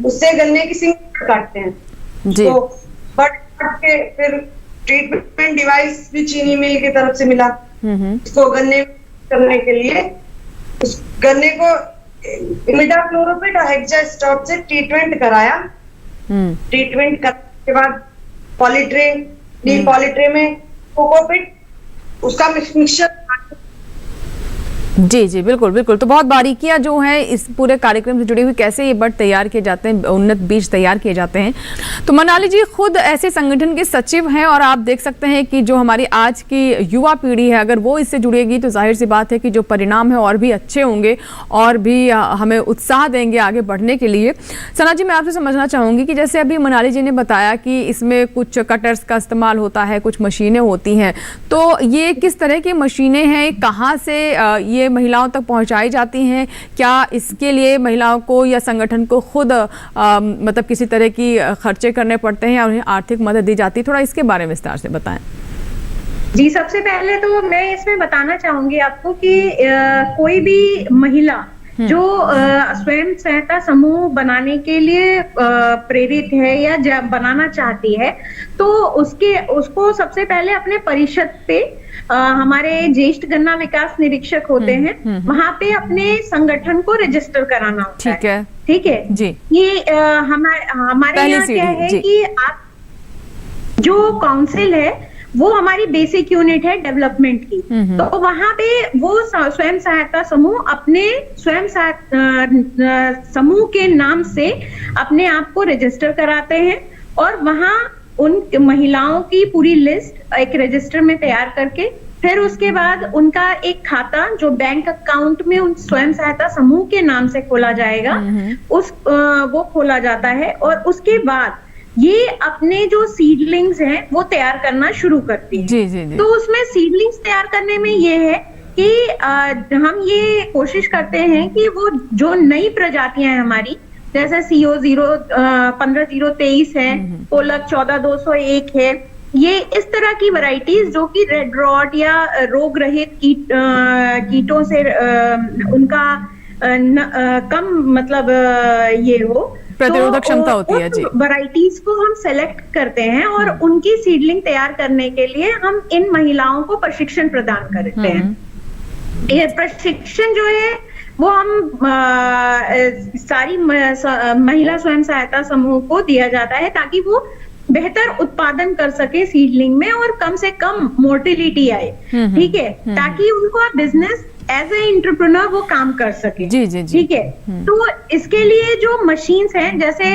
उससे गन्ने की सिंग काटते हैं जी। तो बट काट के फिर ट्रीटमेंट डिवाइस भी चीनी मिल की तरफ से मिला, इसको गन्ने करने के लिए उस गन्ने को इमिडाक्लोरोपिड और हेक्सास्टॉप से ट्रीटमेंट कराया। ट्रीटमेंट करने के बाद पॉलीट्रे में कोकोपीट, उसका मिक्सचर। जी जी, बिल्कुल बिल्कुल। तो बहुत बारीकियां जो हैं इस पूरे कार्यक्रम से जुड़ी हुई, कैसे ये बड तैयार किए जाते हैं, उन्नत बीज तैयार किए जाते हैं। तो मनाली जी खुद ऐसे संगठन के सचिव हैं, और आप देख सकते हैं कि जो हमारी आज की युवा पीढ़ी है, अगर वो इससे जुड़ेगी तो जाहिर सी बात है कि जो परिणाम है और भी अच्छे होंगे और भी हमें उत्साह देंगे आगे बढ़ने के लिए। सना जी, मैं आपसे समझना चाहूँगी कि जैसे अभी मनाली जी ने बताया कि इसमें कुछ कटर्स का इस्तेमाल होता है, कुछ मशीनें होती हैं, तो ये किस तरह की मशीनें हैं, कहाँ से ये महिलाओं तक पहुंचाई जाती हैं? क्या इसके लिए महिलाओं को या संगठन को खुद मतलब किसी तरह की खर्चे करने पड़ते हैं या उन्हें आर्थिक मदद दी जाती है? थोड़ा इसके बारे में विस्तार से बताएं। जी, सबसे पहले तो मैं इसमें बताना चाहूंगी आपको कि कोई भी महिला जो स्वयं सहायता समूह बनाने के लिए प्रेरित है या बनाना चाहती है, तो उसको सबसे पहले अपने परिषद पे हमारे ज्येष्ठ गन्ना विकास निरीक्षक होते हैं, वहां पे अपने संगठन को रजिस्टर कराना होता है। ठीक है जी। ये हमारे यहाँ क्या है कि आप जो काउंसिल है वो हमारी बेसिक यूनिट है डेवलपमेंट की, तो वहां पे वो स्वयं सहायता समूह अपने स्वयं सहायता समूह के नाम से अपने आप को रजिस्टर कराते हैं, और वहां उन महिलाओं की पूरी लिस्ट एक रजिस्टर में तैयार करके फिर उसके बाद उनका एक खाता जो बैंक अकाउंट में उन स्वयं सहायता समूह के नाम से खोला जाएगा, वो खोला जाता है, और उसके बाद ये अपने जो सीडलिंग्स हैं वो तैयार करना शुरू करती है। जी, जी, जी। तो उसमें सीडलिंग्स तैयार करने में ये है कि हम ये कोशिश करते हैं कि वो जो नई प्रजातियां हैं हमारी, जैसे CO0 15023 है, पोलक 14201 है, ये इस तरह की वैरायटीज जो कि रेड रॉट या रोग रहित कीटों से उनका कम मतलब ये हो, प्रतिरोधक क्षमता होती है जी। वैरायटीज को हम सेलेक्ट करते हैं और उनकी सीडलिंग तैयार करने के लिए हम इन महिलाओं को प्रशिक्षण प्रदान करते हैं। ये प्रशिक्षण जो है वो हम सारी महिला स्वयं सहायता समूह को दिया जाता है ताकि वो बेहतर उत्पादन कर सके सीडलिंग में और कम से कम मोर्टिलिटी आए, ठीक है, ताकि उनको बिजनेस एज ए एंटरप्रेन्योर वो काम कर सके। जी जी जी। ठीक है, तो इसके लिए जो मशीन्स हैं, जैसे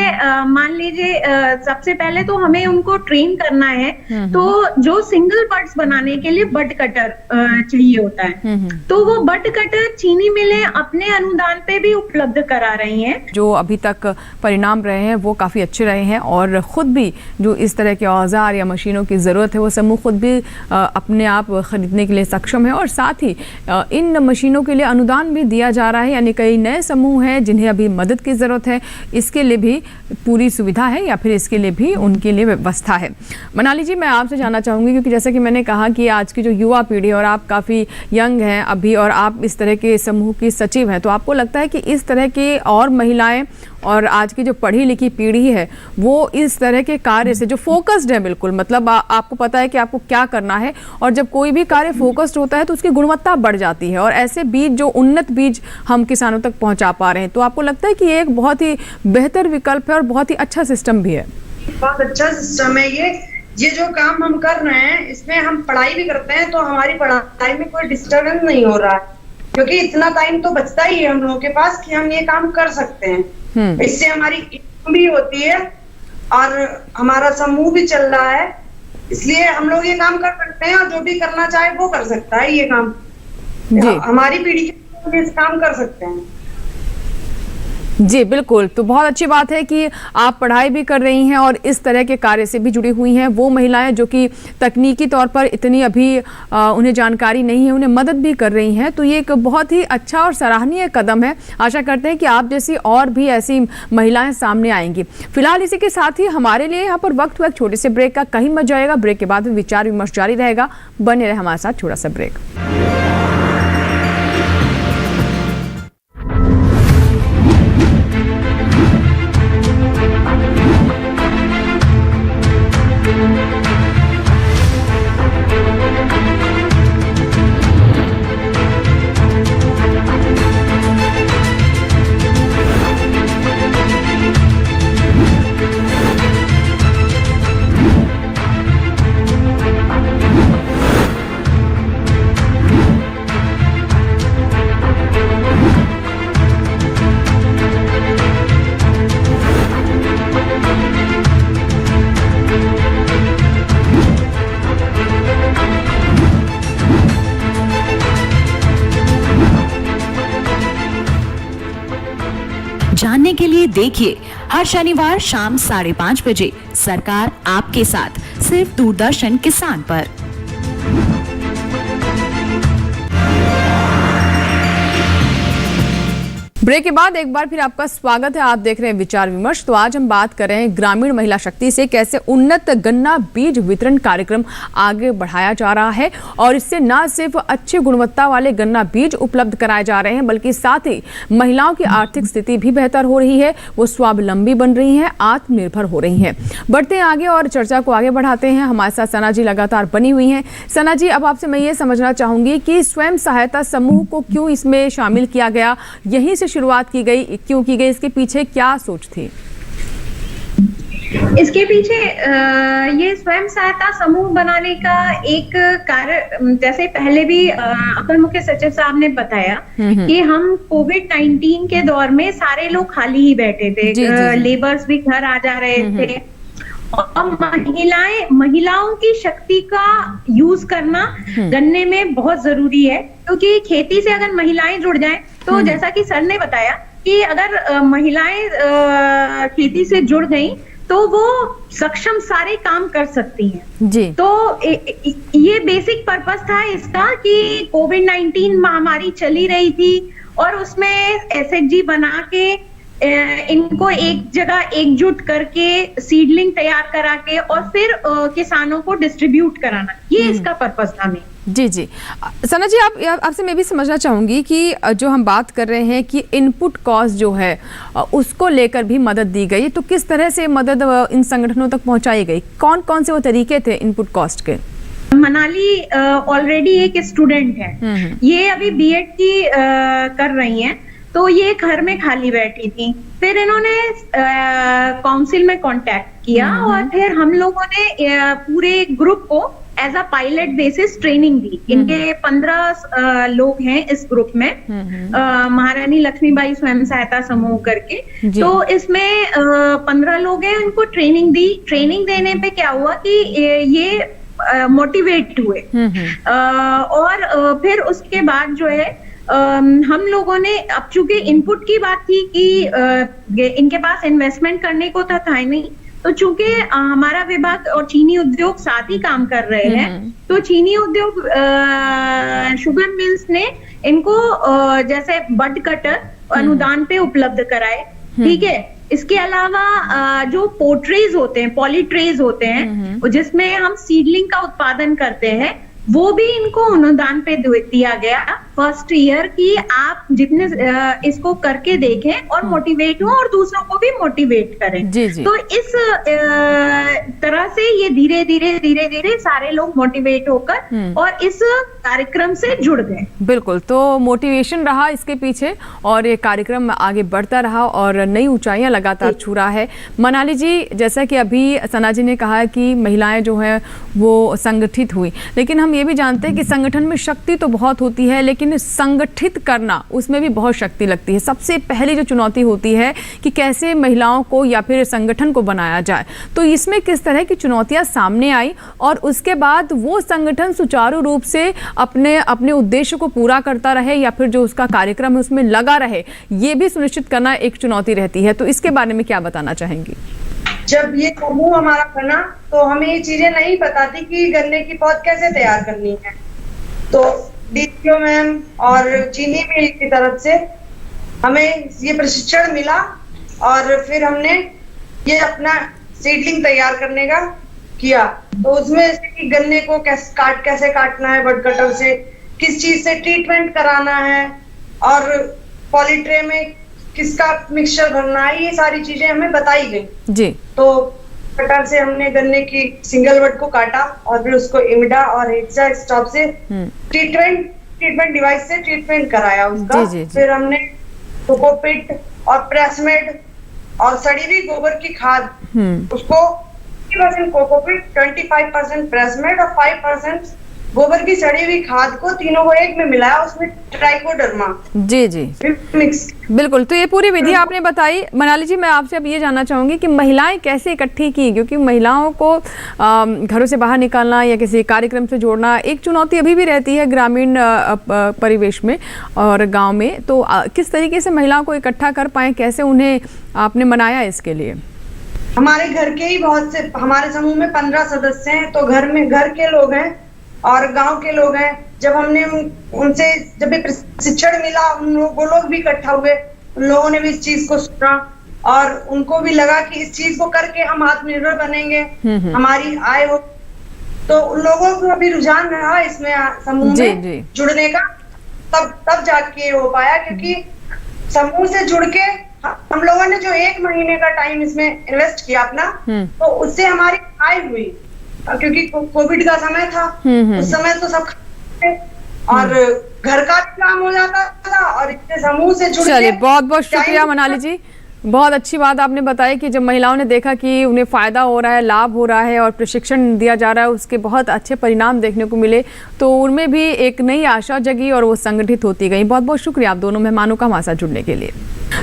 मान लीजिए सबसे पहले तो हमें उनको ट्रेन करना है, तो जो सिंगल बड्स बनाने के लिए बड कटर चाहिए होता है, तो वो बड कटर चीनी मिलें अपने अनुदान पे भी उपलब्ध करा रही हैं। जो अभी तक परिणाम रहे हैं वो काफी अच्छे रहे हैं और खुद भी जो इस तरह के औजार या मशीनों की जरूरत है वो समूह खुद भी अपने आप खरीदने के लिए सक्षम है और साथ ही इन मशीनों के लिए अनुदान भी दिया जा रहा है। यानी कई नए समूह हैं जिन्हें अभी मदद की ज़रूरत है, इसके लिए भी पूरी सुविधा है या फिर इसके लिए भी उनके लिए व्यवस्था है। मनाली जी, मैं आपसे जानना चाहूँगी क्योंकि जैसा कि मैंने कहा कि आज की जो युवा पीढ़ी और आप काफ़ी यंग हैं अभी और आप इस तरह के समूह की सचिव हैं, तो आपको लगता है कि इस तरह के और महिलाएं और आज की जो पढ़ी लिखी पीढ़ी है वो इस तरह के कार्य से जो फोकस्ड है, बिल्कुल मतलब आपको पता है कि आपको क्या करना है और जब कोई भी कार्य फोकस्ड होता है तो उसकी गुणवत्ता बढ़ जाती है और ऐसे बीज जो उन्नत बीज हम किसानों तक पहुंचा पा रहे हैं, तो आपको लगता है कि ये एक बहुत ही बेहतर विकल्प है और बहुत ही अच्छा सिस्टम भी है? बहुत अच्छा सिस्टम है ये जो काम हम कर रहे हैं इसमें हम पढ़ाई भी करते हैं, तो हमारी पढ़ाई में कोई डिस्टर्बेंस नहीं हो रहा है क्योंकि इतना टाइम तो बचता ही है हम लोगों के पास कि हम ये काम कर सकते हैं। इससे हमारी इनकम भी होती है और हमारा समूह भी चल रहा है, इसलिए हम लोग ये काम कर सकते हैं और जो भी करना चाहे वो कर सकता है। ये काम हमारी पीढ़ी के इस काम कर सकते हैं। जी बिल्कुल, तो बहुत अच्छी बात है कि आप पढ़ाई भी कर रही हैं और इस तरह के कार्य से भी जुड़ी हुई हैं। वो महिलाएं जो कि तकनीकी तौर पर इतनी अभी उन्हें जानकारी नहीं है, उन्हें मदद भी कर रही हैं, तो ये एक बहुत ही अच्छा और सराहनीय कदम है। आशा करते हैं कि आप जैसी और भी ऐसी महिलाएं सामने आएंगी। फिलहाल इसी के साथ ही हमारे लिए यहाँ पर वक्त हुआ एक छोटे से ब्रेक का, कहीं मत जाएगा। ब्रेक के बाद विचार विमर्श जारी रहेगा, बने रहे हमारे साथ। छोटा सा ब्रेक। जानने के लिए देखिए हर शनिवार शाम 5:30 बजे सरकार आपके साथ, सिर्फ दूरदर्शन किसान पर। ब्रेक के बाद एक बार फिर आपका स्वागत है। आप देख रहे हैं विचार विमर्श। तो आज हम बात कर रहे हैं ग्रामीण महिला शक्ति से कैसे उन्नत गन्ना बीज वितरण कार्यक्रम आगे बढ़ाया जा रहा है और इससे न सिर्फ अच्छी गुणवत्ता वाले गन्ना बीज उपलब्ध कराए जा रहे हैं बल्कि साथ ही महिलाओं की आर्थिक स्थिति भी बेहतर हो रही है, वो स्वावलंबी बन रही हैं, आत्मनिर्भर हो रही हैं। बढ़ते हैं आगे और चर्चा को आगे बढ़ाते हैं। हमारे साथ सना जी लगातार बनी हुई हैं। सना जी, अब आपसे मैं ये समझना चाहूंगी कि स्वयं सहायता समूह को क्यों इसमें शामिल किया गया, यहीं से शुरुआत की गई, क्यों की गई, इसके पीछे क्या सोच थी? इसके पीछे ये स्वयं सहायता समूह बनाने का एक कार्य, जैसे पहले भी अपर मुख्य सचिव साहब ने बताया कि हम कोविड-19 के दौर में सारे लोग खाली ही बैठे थे, लेबर्स भी घर आ जा रहे थे और महिलाओं की शक्ति का यूज करना गन्ने में बहुत जरूरी है, क्योंकि खेती से अगर महिलाएं जुड़ जाएं तो जैसा कि सर ने बताया कि अगर महिलाएं खेती से जुड़ गई तो वो सक्षम सारे काम कर सकती हैं जी। तो ये बेसिक पर्पस था इसका कि कोविड-19 महामारी चली रही थी और उसमें एसएचजी बना के इनको एक जगह एकजुट करके सीडलिंग तैयार करा के और फिर किसानों को डिस्ट्रीब्यूट कराना, ये इसका पर्पस था। जी जी। सना जी, आपसे मैं भी समझना चाहूँगी कि जो हम बात कर रहे हैं कि इनपुट कॉस्ट जो है उसको लेकर भी मदद दी गई, तो किस तरह से मदद इन संगठनों तक पहुँचाई गई? कौन कौन से वो तरीके थे इनपुट कॉस्ट के? मनाली ऑलरेडी एक स्टूडेंट है, ये अभी बीएड की कर रही हैं, तो ये घर में खाली बैठी थी, फिर इन्होंने काउंसिल में कांटेक्ट किया और फिर हम लोगों ने पूरे ग्रुप को as a pilot basis training दी। इनके 15 लोग हैं इस ग्रुप में, महारानी लक्ष्मीबाई स्वयं सहायता समूह करके। तो इसमें 15 लोग हैं, उनको ट्रेनिंग दी। ट्रेनिंग देने पे क्या हुआ कि ये मोटिवेट हुए और फिर उसके बाद जो है हम लोगों ने, अब चूंकि इनपुट की बात थी कि इनके पास इन्वेस्टमेंट करने को था ही नहीं, तो चूंकि हमारा विभाग और चीनी उद्योग साथ ही काम कर रहे हैं, तो चीनी उद्योग शुगर मिल्स ने इनको जैसे बड कटर अनुदान पे उपलब्ध कराए। ठीक है, इसके अलावा जो पोट्रेज होते हैं, पॉलीट्रेज होते हैं, जिसमें हम सीडलिंग का उत्पादन करते हैं, वो भी इनको अनुदान पे दिया गया फर्स्ट ईयर की। आप जितने इसको करके देखें और मोटिवेट हो और दूसरों को भी मोटिवेट करें। जी जी। तो इस तरह से ये धीरे धीरे सारे लोग मोटिवेट होकर और इस कार्यक्रम से जुड़ गए। बिल्कुल, तो मोटिवेशन रहा इसके पीछे और ये कार्यक्रम आगे बढ़ता रहा और नई ऊंचाइयां लगातार छू रहा है। मनाली जी, जैसा कि अभी सना जी ने कहा कि महिलाएं जो हैं वो संगठित हुई, लेकिन हम ये भी जानते हैं कि संगठन में शक्ति तो बहुत होती है, लेकिन संगठित करना उसमें भी बहुत शक्ति लगती है। सबसे पहली जो चुनौती होती है कि कैसे महिलाओं को या फिर संगठन को बनाया जाए, तो इसमें किस तरह की चुनौतियां सामने आई और उसके बाद वो संगठन सुचारू रूप से अपने उद्देश्य को पूरा करता रहे या फिर जो उसका कार्यक्रम है उसमें लगा रहे, ये भी सुनिश्चित करना एक चुनौती रहती है। तो इसके बारे में क्या बताना चाहेंगी? जब ये समूह हमारा बना तो हमें ये चीजें नहीं पता थी कि गन्ने की पौध कैसे तैयार करनी है, तो डीपीओ मैम और चीनी मिल की तरफ से हमें ये प्रशिक्षण मिला और फिर हमने ये अपना सीडलिंग तैयार करने का किया। तो उसमें कि गन्ने को कैसे काटना है, बड कटर से किस चीज से ट्रीटमेंट कराना है और पॉलीट्रे में किसका मिक्सचर भरना है, ये सारी चीजें हमें बताई गई जी। तो कटर से हमने गन्ने की सिंगल बड को काटा और फिर उसको इमिडा और हेक्सा स्टॉप से ट्रीटमेंट डिवाइस से ट्रीटमेंट कराया उसका। जी। फिर हमने कोकोपिट और प्रेसमेड और सड़ी हुई गोबर की खाद, उसको 50% कोकोपिट, 25% प्रेसमेड और 5% गोबर की सड़ी हुई खाद को तीनों को एक में मिलाया, उसमें ट्राइकोडर्मा जी जी मिक्स। बिल्कुल, तो ये पूरी विधि आपने बताई। मनाली जी, मैं आपसे अब ये जानना चाहूंगी कि महिलाएं कैसे इकट्ठी की, क्योंकि महिलाओं को घरों से बाहर निकालना या किसी कार्यक्रम से जोड़ना एक चुनौती अभी भी रहती है ग्रामीण परिवेश में और गाँव में। तो किस तरीके से महिलाओं को इकट्ठा कर पाए, कैसे उन्हें आपने मनाया इसके लिए? हमारे घर के ही बहुत से, हमारे समूह में 15 सदस्य हैं, तो घर के लोग हैं और गांव के लोग हैं। जब हमने उनसे जब ये प्रशिक्षण मिला, वो लोग भी इकट्ठा हुए, उन लोगों ने भी इस चीज को सुना और उनको भी लगा कि इस चीज को करके हम आत्मनिर्भर बनेंगे, हमारी आय हो। तो उन लोगों को भी रुझान रहा इसमें समूह में जुड़ने का, तब जाके हो पाया, क्योंकि समूह से जुड़ के हम लोगों ने जो 1 महीने का टाइम इसमें इन्वेस्ट किया अपना, तो उससे हमारी आय हुई, क्योंकि कोविड का समय था, उस समय तो सब और घर का भी काम हो जाता था और इससे समूह से जुड़ के। बहुत बहुत शुक्रिया मनाली जी, बहुत अच्छी बात आपने बताई कि जब महिलाओं ने देखा कि उन्हें फायदा हो रहा है, लाभ हो रहा है और प्रशिक्षण दिया जा रहा है, उसके बहुत अच्छे परिणाम देखने को मिले, तो उनमें भी एक नई आशा जगी और वो संगठित होती गई। बहुत बहुत शुक्रिया आप दोनों मेहमानों का हमारे साथ जुड़ने के लिए।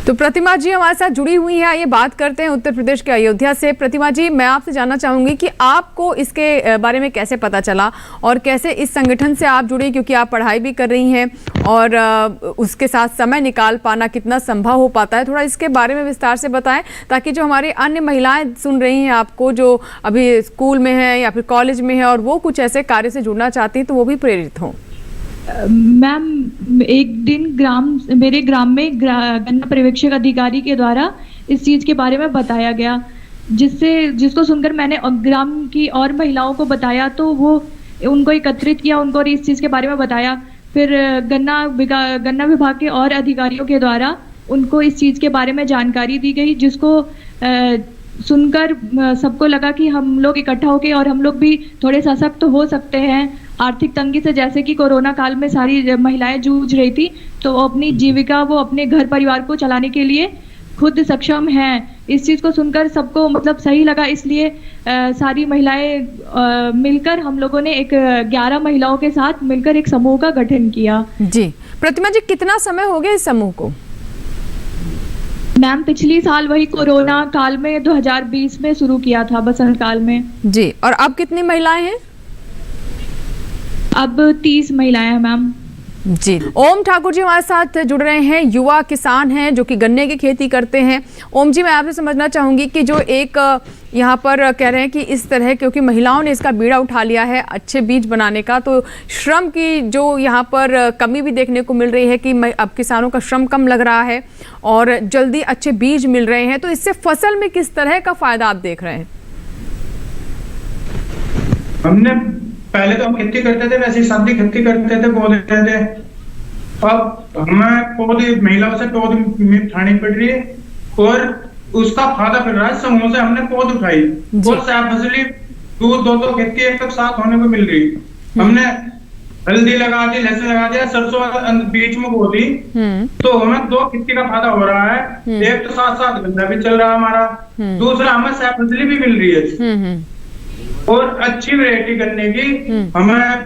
तो प्रतिमा जी हमारे साथ जुड़ी हुई हैं, आइए बात करते हैं उत्तर प्रदेश के अयोध्या से। प्रतिमा जी, मैं आपसे जानना चाहूंगी कि आपको इसके बारे में कैसे पता चला और कैसे इस संगठन से आप जुड़ी, क्योंकि आप पढ़ाई भी कर रही हैं और उसके साथ समय निकाल पाना कितना संभव हो पाता है, थोड़ा इसके बारे में विस्तार से बताएं, ताकि जो हमारी अन्य महिलाएं सुन रही हैं आपको, जो अभी स्कूल में हैं या फिर कॉलेज में हैं और वो कुछ ऐसे कार्य से जुड़ना चाहती हैं, तो वो भी प्रेरित हों। मैम, एक दिन मेरे ग्राम में गन्ना पर्यवेक्षक अधिकारी के द्वारा इस चीज़ के बारे में बताया गया, जिसको सुनकर मैंने ग्राम की और महिलाओं को बताया, तो वो उनको एकत्रित किया, उनको इस चीज़ के बारे में बताया। फिर गन्ना विभाग के और अधिकारियों के द्वारा उनको इस चीज़ के बारे में जानकारी दी गई, जिसको सुनकर सबको लगा कि हम लोग इकट्ठा होके और हम लोग भी थोड़े सशक्त हो सकते हैं। आर्थिक तंगी से, जैसे कि कोरोना काल में सारी महिलाएं जूझ रही थी, तो अपनी जीविका वो अपने घर परिवार को चलाने के लिए खुद सक्षम हैं। इस चीज़ को सुनकर सबको मतलब सही लगा, इसलिए सारी महिलाएं मिलकर हम लोगों ने एक 11 महिलाओं के साथ मिलकर एक समूह का गठन किया। जी प्रतिमा जी, कितना समय हो गया इस समूह को? मैम पिछली साल वही कोरोना काल में 2020 में शुरू किया था, बसंत काल में। जी, और अब कितनी महिलाएं हैं? अब 30 महिलाएं हैं मैम। जी, ओम ठाकुर जी हमारे साथ जुड़ रहे हैं, युवा किसान हैं जो कि गन्ने की खेती करते हैं। ओम जी, मैं आपसे समझना चाहूंगी कि जो एक यहाँ पर कह रहे हैं कि इस तरह, क्योंकि महिलाओं ने इसका बीड़ा उठा लिया है अच्छे बीज बनाने का, तो श्रम की जो यहाँ पर कमी भी देखने को मिल रही है कि अब किसानों का श्रम कम लग रहा है और जल्दी अच्छे बीज मिल रहे हैं, तो इससे फसल में किस तरह का फायदा आप देख रहे हैं? हमने पहले तो हम खेती करते थे, वैसे ही सादी खेती करते थे, पौधे थे। अब हमें पौधे महिलाओं से पौध उठानी पड़ रही है और उसका फायदा मिल रहा है। समूह से हमने पौध उठाई और साफ फसली दो खेती एक तक साथ होने को मिल रही। हमने हल्दी लगा दी, लहसुन लगा दिया, सरसों बीच में बो दी, तो हमें 2 खेती का फायदा हो रहा है। एक तो साथ साथ गन्ना भी चल रहा है हमारा, दूसरा हमें साफ फसली भी मिल रही है और अच्छी वैरायटी गन्ने की हमें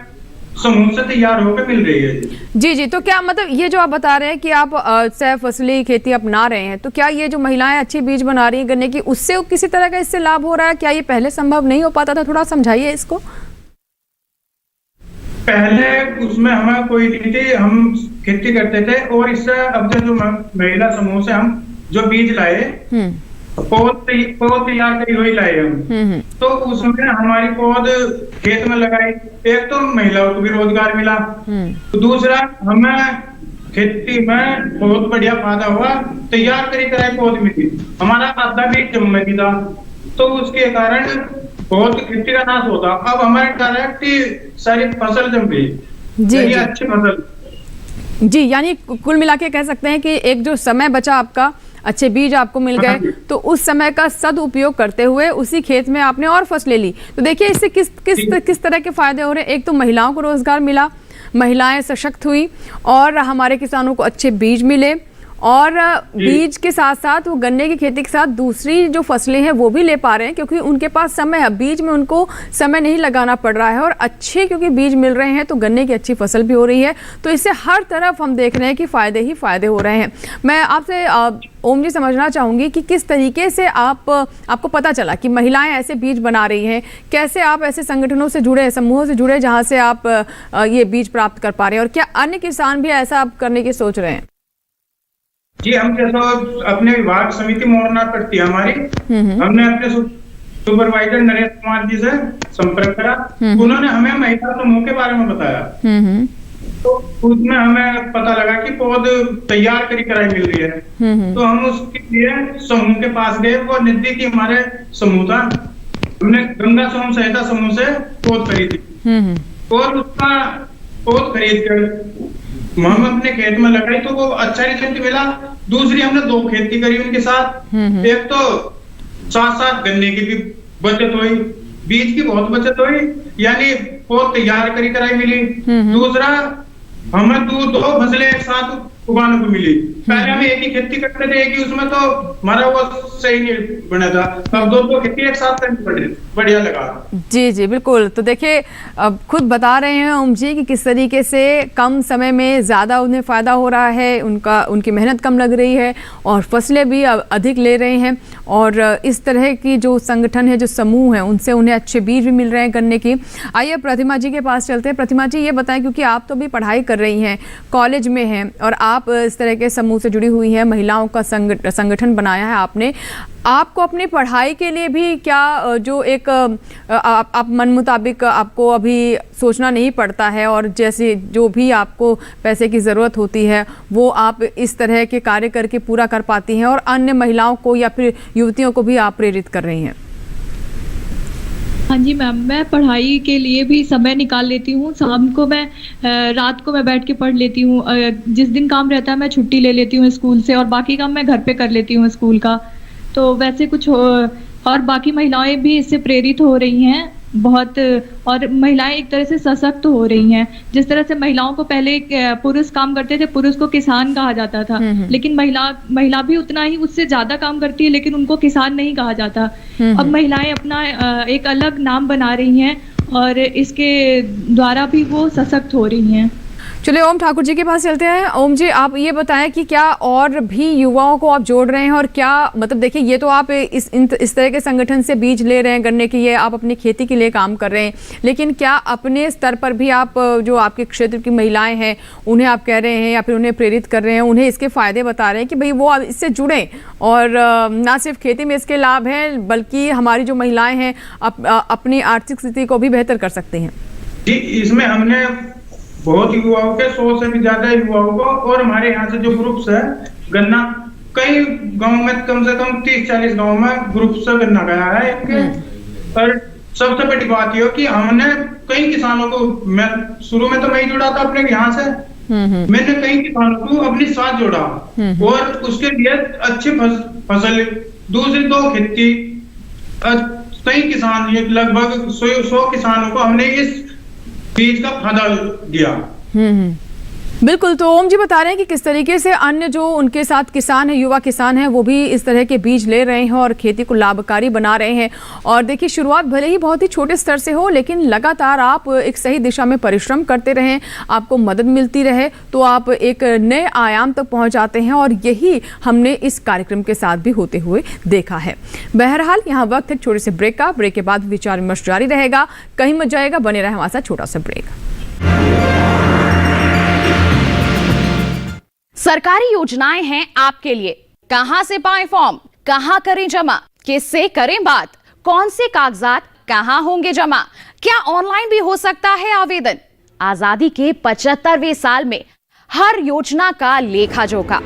समूह से तैयार होकर मिल रही है। जी जी, तो क्या मतलब ये जो आप बता रहे हैं कि आप सह फसली खेती अपना रहे हैं, तो क्या ये जो महिलाएं अच्छी बीज बना रही हैं गन्ने की, उससे किसी तरह का इससे लाभ हो रहा है? क्या ये पहले संभव नहीं हो पाता था? थोड़ा समझाइए इसको। पहले उसमें हमें कोई नहीं थी, हम खेती करते थे और इससे अब जो महिला समूह से हम जो बीज लाए, पौध तैयार करी हुई लाए हम, तो उसमें हमारी पौध खेत में लगाई। एक तो महिलाओं को भी रोजगार मिला, तो दूसरा हमें खेती में बहुत बढ़िया फायदा हुआ। तैयार करी कराई पौध मिली, हमारा आधा भी जम्मे की था, तो उसके कारण बहुत खेती का नाश होता। अब हमारे डायरेक्ट सारी फसल जम गई, जी अच्छी फसल। जी, यानी कुल मिला के कह सकते हैं कि एक जो समय बचा आपका, अच्छे बीज आपको मिल गए, तो उस समय का सदुपयोग करते हुए उसी खेत में आपने और फसलें ली। तो देखिए इससे किस तरह के फायदे हो रहे हैं। एक तो महिलाओं को रोजगार मिला, महिलाएं सशक्त हुई और हमारे किसानों को अच्छे बीज मिले, और बीज के साथ साथ वो गन्ने की खेती के साथ दूसरी जो फसलें हैं वो भी ले पा रहे हैं, क्योंकि उनके पास समय है, बीज में उनको समय नहीं लगाना पड़ रहा है, और अच्छे क्योंकि बीज मिल रहे हैं तो गन्ने की अच्छी फसल भी हो रही है। तो इससे हर तरफ हम देख रहे हैं कि फ़ायदे ही फ़ायदे हो रहे हैं। मैं आपसे ओम जी समझना चाहूँगी कि किस तरीके से आपको पता चला कि महिलाएं ऐसे बीज बना रही हैं, कैसे आप ऐसे संगठनों से जुड़े, समूहों से जुड़े जहाँ से आप ये बीज प्राप्त कर पा रहे हैं, और क्या अन्य किसान भी ऐसा करने की सोच रहे हैं? जी, हम जैसा अपने विभाग समिति मोरना पड़ती है हमारी, हमने अपने सुपरवाइजर नरेश कुमार जी से संपर्क करा, उन्होंने हमें महिला समूह के बारे में बताया, तो उसमें हमें पता लगा कि पौध तैयार करी कराई मिल रही है। तो हम उसके लिए समूह के पास गए, वो नजदीकी हमारे समूह था, हमने गंगा सोम सहायता समूह से पौध खरीदी और उसका पौध खरीद कर हम अपने खेत में लगाई, तो वो अच्छा रिजल्ट मिला। दूसरी हमने 2 खेती करी उनके साथ, एक तो साथ साथ गन्ने की भी बचत हुई, बीज की बहुत बचत हुई, यानी पौध तैयार करी कराई मिली। दूसरा हमें 2 फसलें एक साथ उगाने को मिली। पहले हम एक ही खेती करते थे, एक ही उसमें तो हमारा वो सही नहीं बना था, अब 2 खेती एक साथ करनी पड़ी, बढ़िया लगा। जी जी बिल्कुल। तो देखिए अब खुद बता रहे हैं ओम जी कि किस तरीके से कम समय में ज़्यादा उन्हें फ़ायदा हो रहा है, उनकी मेहनत कम लग रही है और फसलें भी अधिक ले रहे हैं, और इस तरह की जो संगठन है, जो समूह है, उनसे उन्हें अच्छे बीज भी मिल रहे हैं गन्ने की। आइए प्रतिमा जी के पास चलते हैं। प्रतिमा जी ये बताएं, क्योंकि आप तो भी पढ़ाई कर रही हैं, कॉलेज में हैं, और आप इस तरह के समूह से जुड़ी हुई हैं, महिलाओं का संगठन बनाया है आपने। आपको अपनी पढ़ाई के लिए भी क्या जो एक आप मन मुताबिक आपको अभी सोचना नहीं पड़ता है, और जैसे जो भी आपको पैसे की ज़रूरत होती है वो आप इस तरह के कार्य करके पूरा कर पाती हैं, और अन्य महिलाओं को या फिर युवतियों को भी आप प्रेरित कर रही हैं? हाँ जी मैम, मैं पढ़ाई के लिए भी समय निकाल लेती हूँ। शाम को मैं रात को मैं बैठ के पढ़ लेती हूँ। जिस दिन काम रहता है मैं छुट्टी ले लेती हूँ स्कूल से, और बाकी काम मैं घर पे कर लेती हूँ स्कूल का। तो वैसे कुछ और बाकी महिलाएं भी इससे प्रेरित हो रही हैं बहुत, और महिलाएं एक तरह से सशक्त हो रही हैं। जिस तरह से महिलाओं को पहले पुरुष काम करते थे, पुरुष को किसान कहा जाता था, लेकिन महिला भी उतना ही उससे ज्यादा काम करती है, लेकिन उनको किसान नहीं कहा जाता। अब महिलाएं अपना एक अलग नाम बना रही हैं, और इसके द्वारा भी वो सशक्त हो रही हैं। चलिए ओम ठाकुर जी के पास चलते हैं। ओम जी, आप ये बताएं कि क्या और भी युवाओं को आप जोड़ रहे हैं, और क्या मतलब देखिए ये तो आप इस तरह के संगठन से बीज ले रहे हैं गन्ने की, ये आप अपनी खेती के लिए काम कर रहे हैं, लेकिन क्या अपने स्तर पर भी आप जो आपके क्षेत्र की महिलाएं हैं उन्हें आप कह रहे हैं या फिर उन्हें प्रेरित कर रहे हैं, उन्हें इसके फ़ायदे बता रहे हैं कि भाई वो इससे जुड़ें, और ना सिर्फ खेती में इसके लाभ हैं बल्कि हमारी जो महिलाएँ हैं अपनी आर्थिक स्थिति को भी बेहतर कर सकती हैं? जी, इसमें हमने बहुत युवाओं के 100 से भी ज्यादा युवाओं को, और हमारे यहाँ से जो ग्रुप्स है गन्ना, कई गांव में कम से कम 30-40 गांव में ग्रुप से गन्ना गया है इनके। और सबसे बड़ी बात यह कि हमने कई किसानों को, मैं शुरू में तो मैं ही जुड़ा था अपने यहाँ से, मैंने कई किसानों को अपने साथ जोड़ा, और उसके लिए अच्छी फसल, दूसरी 2 खेती, कई किसान, लगभग 100 किसानों को हमने इस बीज का फायदा दिया। बिल्कुल। तो ओम जी बता रहे हैं कि किस तरीके से अन्य जो उनके साथ किसान हैं, युवा किसान हैं, वो भी इस तरह के बीज ले रहे हैं और खेती को लाभकारी बना रहे हैं। और देखिए शुरुआत भले ही बहुत ही छोटे स्तर से हो, लेकिन लगातार आप एक सही दिशा में परिश्रम करते रहें, आपको मदद मिलती रहे, तो आप एक नए आयाम तक पहुंच जाते हैं, और यही हमने इस कार्यक्रम के साथ भी होते हुए देखा है। बहरहाल यहाँ वक्त है छोटे से ब्रेक का। ब्रेक के बाद विचार विमर्श जारी रहेगा, कहीं मत जाएगा, बने रहे हमारे साथ। छोटा सा ब्रेक। सरकारी योजनाएं हैं आपके लिए। कहां से पाएं फॉर्म, कहां करें जमा, किससे करें बात, कौन से कागजात कहां होंगे जमा, क्या ऑनलाइन भी हो सकता है आवेदन? आजादी के 75वें साल में हर योजना का लेखा जोखा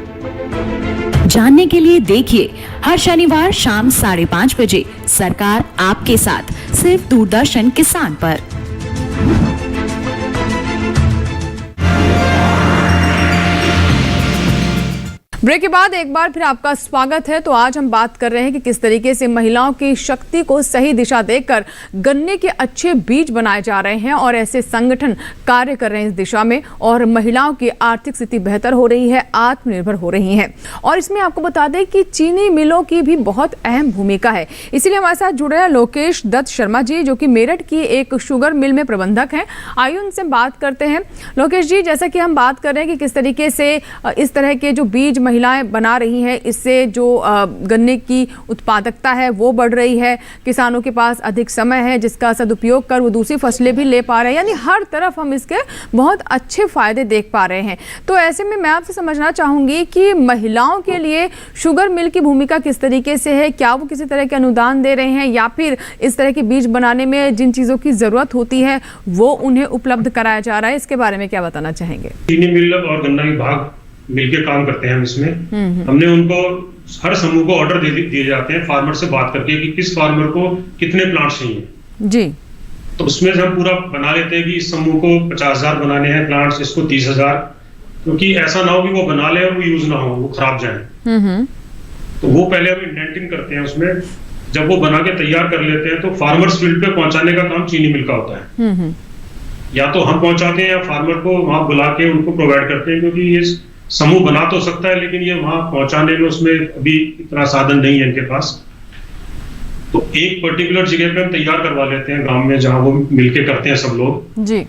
जानने के लिए देखिए हर शनिवार शाम 5:30 बजे सरकार आपके साथ, सिर्फ दूरदर्शन किसान पर। ब्रेक के बाद एक बार फिर आपका स्वागत है। तो आज हम बात कर रहे हैं कि किस तरीके से महिलाओं की शक्ति को सही दिशा देकर गन्ने के अच्छे बीज बनाए जा रहे हैं, और ऐसे संगठन कार्य कर रहे हैं इस दिशा में, और महिलाओं की आर्थिक स्थिति बेहतर हो रही है, आत्मनिर्भर हो रही हैं। और इसमें आपको बता दें कि चीनी मिलों की भी बहुत अहम भूमिका है। इसीलिए हमारे साथ जुड़े हैं लोकेश दत्त शर्मा जी, जो कि मेरठ की एक शुगर मिल में प्रबंधक हैं। आइए उनसे बात करते हैं। लोकेश जी, जैसा कि हम बात कर रहे हैं कि किस तरीके से इस तरह के जो बीज महिलाएं बना रही हैं, इससे जो गन्ने की उत्पादकता है वो बढ़ रही है, किसानों के पास अधिक समय है जिसका सदुपयोग कर वो दूसरी फसलें भी ले पा रहे हैं, यानी हर तरफ हम इसके बहुत अच्छे फायदे देख पा रहे हैं। तो ऐसे में मैं आपसे समझना चाहूंगी कि महिलाओं के लिए शुगर मिल की भूमिका किस तरीके से है? क्या वो किसी तरह के अनुदान दे रहे हैं, या फिर इस तरह के बीज बनाने में जिन चीज़ों की ज़रूरत होती है वो उन्हें उपलब्ध कराया जा रहा है? इसके बारे में क्या बताना चाहेंगे? चीनी मिल और गन्ना विभाग मिलके काम करते हैं हम इसमें। हमने उनको हर समूह को ऑर्डर दिए जाते हैं फार्मर से बात करके कि किस फार्मर को कितने प्लांट चाहिए जी। तो उसमें हम पूरा बना लेते हैं कि इस समूह को 50,000 बनाने हैं प्लांट्स, इसको 30,000, क्योंकि ऐसा ना हो कि वो बना ले और वो यूज ना हो, वो खराब जाए। तो वो पहले हम इंडेंटिंग करते हैं उसमें। जब वो बना के तैयार कर लेते हैं तो फार्मर्स फील्ड पे पहुंचाने का काम चीनी मिल का होता है। या तो हम पहुंचाते हैं या फार्मर को वहां बुला के उनको प्रोवाइड करते हैं, क्योंकि ये समूह बना तो सकता है लेकिन ये वहां पहुंचाने में उसमें अभी इतना साधन नहीं है इनके पास। तो एक पर्टिकुलर जगह पे हम तैयार करवा लेते हैं गांव में, जहां वो मिलके करते हैं सब लोग जी,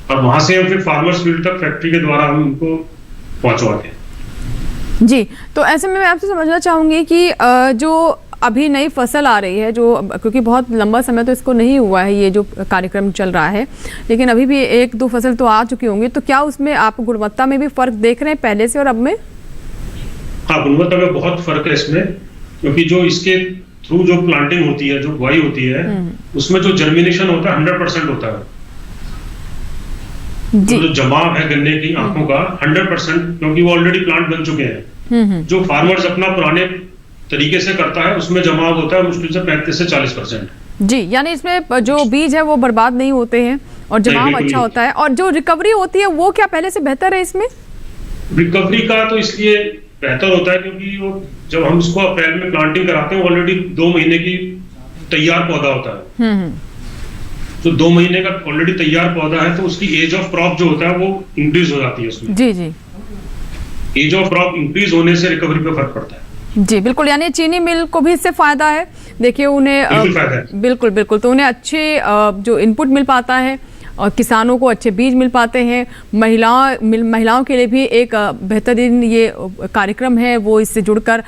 और वहां से हम फिर फार्मर्स फील्ड तक फैक्ट्री के द्वारा हम उनको पहुंचवाते हैं जी। तो ऐसे में मैं आपसे समझना चाहूंगी कि जो अभी नई फसल आ रही है, जो क्योंकि बहुत लंबा समय तो इसको नहीं हुआ है ये जो कार्यक्रम चल रहा है, लेकिन अभी भी 1-2 फसल तो आ चुकी होंगी, तो क्या उसमें आप गुणवत्ता में भी फर्क देख रहे हैं पहले से और अब में? हाँ, गुणवत्ता में बहुत फर्क है इसमें, क्योंकि जो इसके थ्रू जो प्लांटिंग होती है, जो बुआई होती है, उसमें जो जर्मिनेशन होता है 100% होता है। तो जो जमाव है गन्ने की आंखों का 100%, क्योंकि वो ऑलरेडी प्लांट बन चुके हैं। जो फार्मर्स अपना पुराने तरीके से करता है उसमें जमाव होता है मुश्किल से 35 से 40%। जी, यानी इसमें जो बीज है वो बर्बाद नहीं होते हैं और जमाव अच्छा होता है। और जो रिकवरी होती है वो क्या पहले से बेहतर है इसमें? रिकवरी का तो इसलिए बेहतर होता है क्योंकि वो जब हम इसको अप्रैल में प्लांटिंग कराते हैं ऑलरेडी 2 महीने की तैयार पौधा होता है। तो 2 महीने का ऑलरेडी तैयार पौधा है तो उसकी एज ऑफ क्रॉप जो होता है वो इंक्रीज हो जाती है उसमें। जी जी, एज ऑफ क्रॉप इंक्रीज होने से रिकवरी पे फर्क पड़ता है। जी बिल्कुल, यानी चीनी मिल को भी इससे फायदा है। देखिए उन्हें बिल्कुल बिल्कुल, तो उन्हें अच्छे जो इनपुट मिल पाता है और किसानों को अच्छे बीज मिल पाते हैं। महिलाओं के लिए भी एक बेहतरीन ये कार्यक्रम है, वो इससे जुड़कर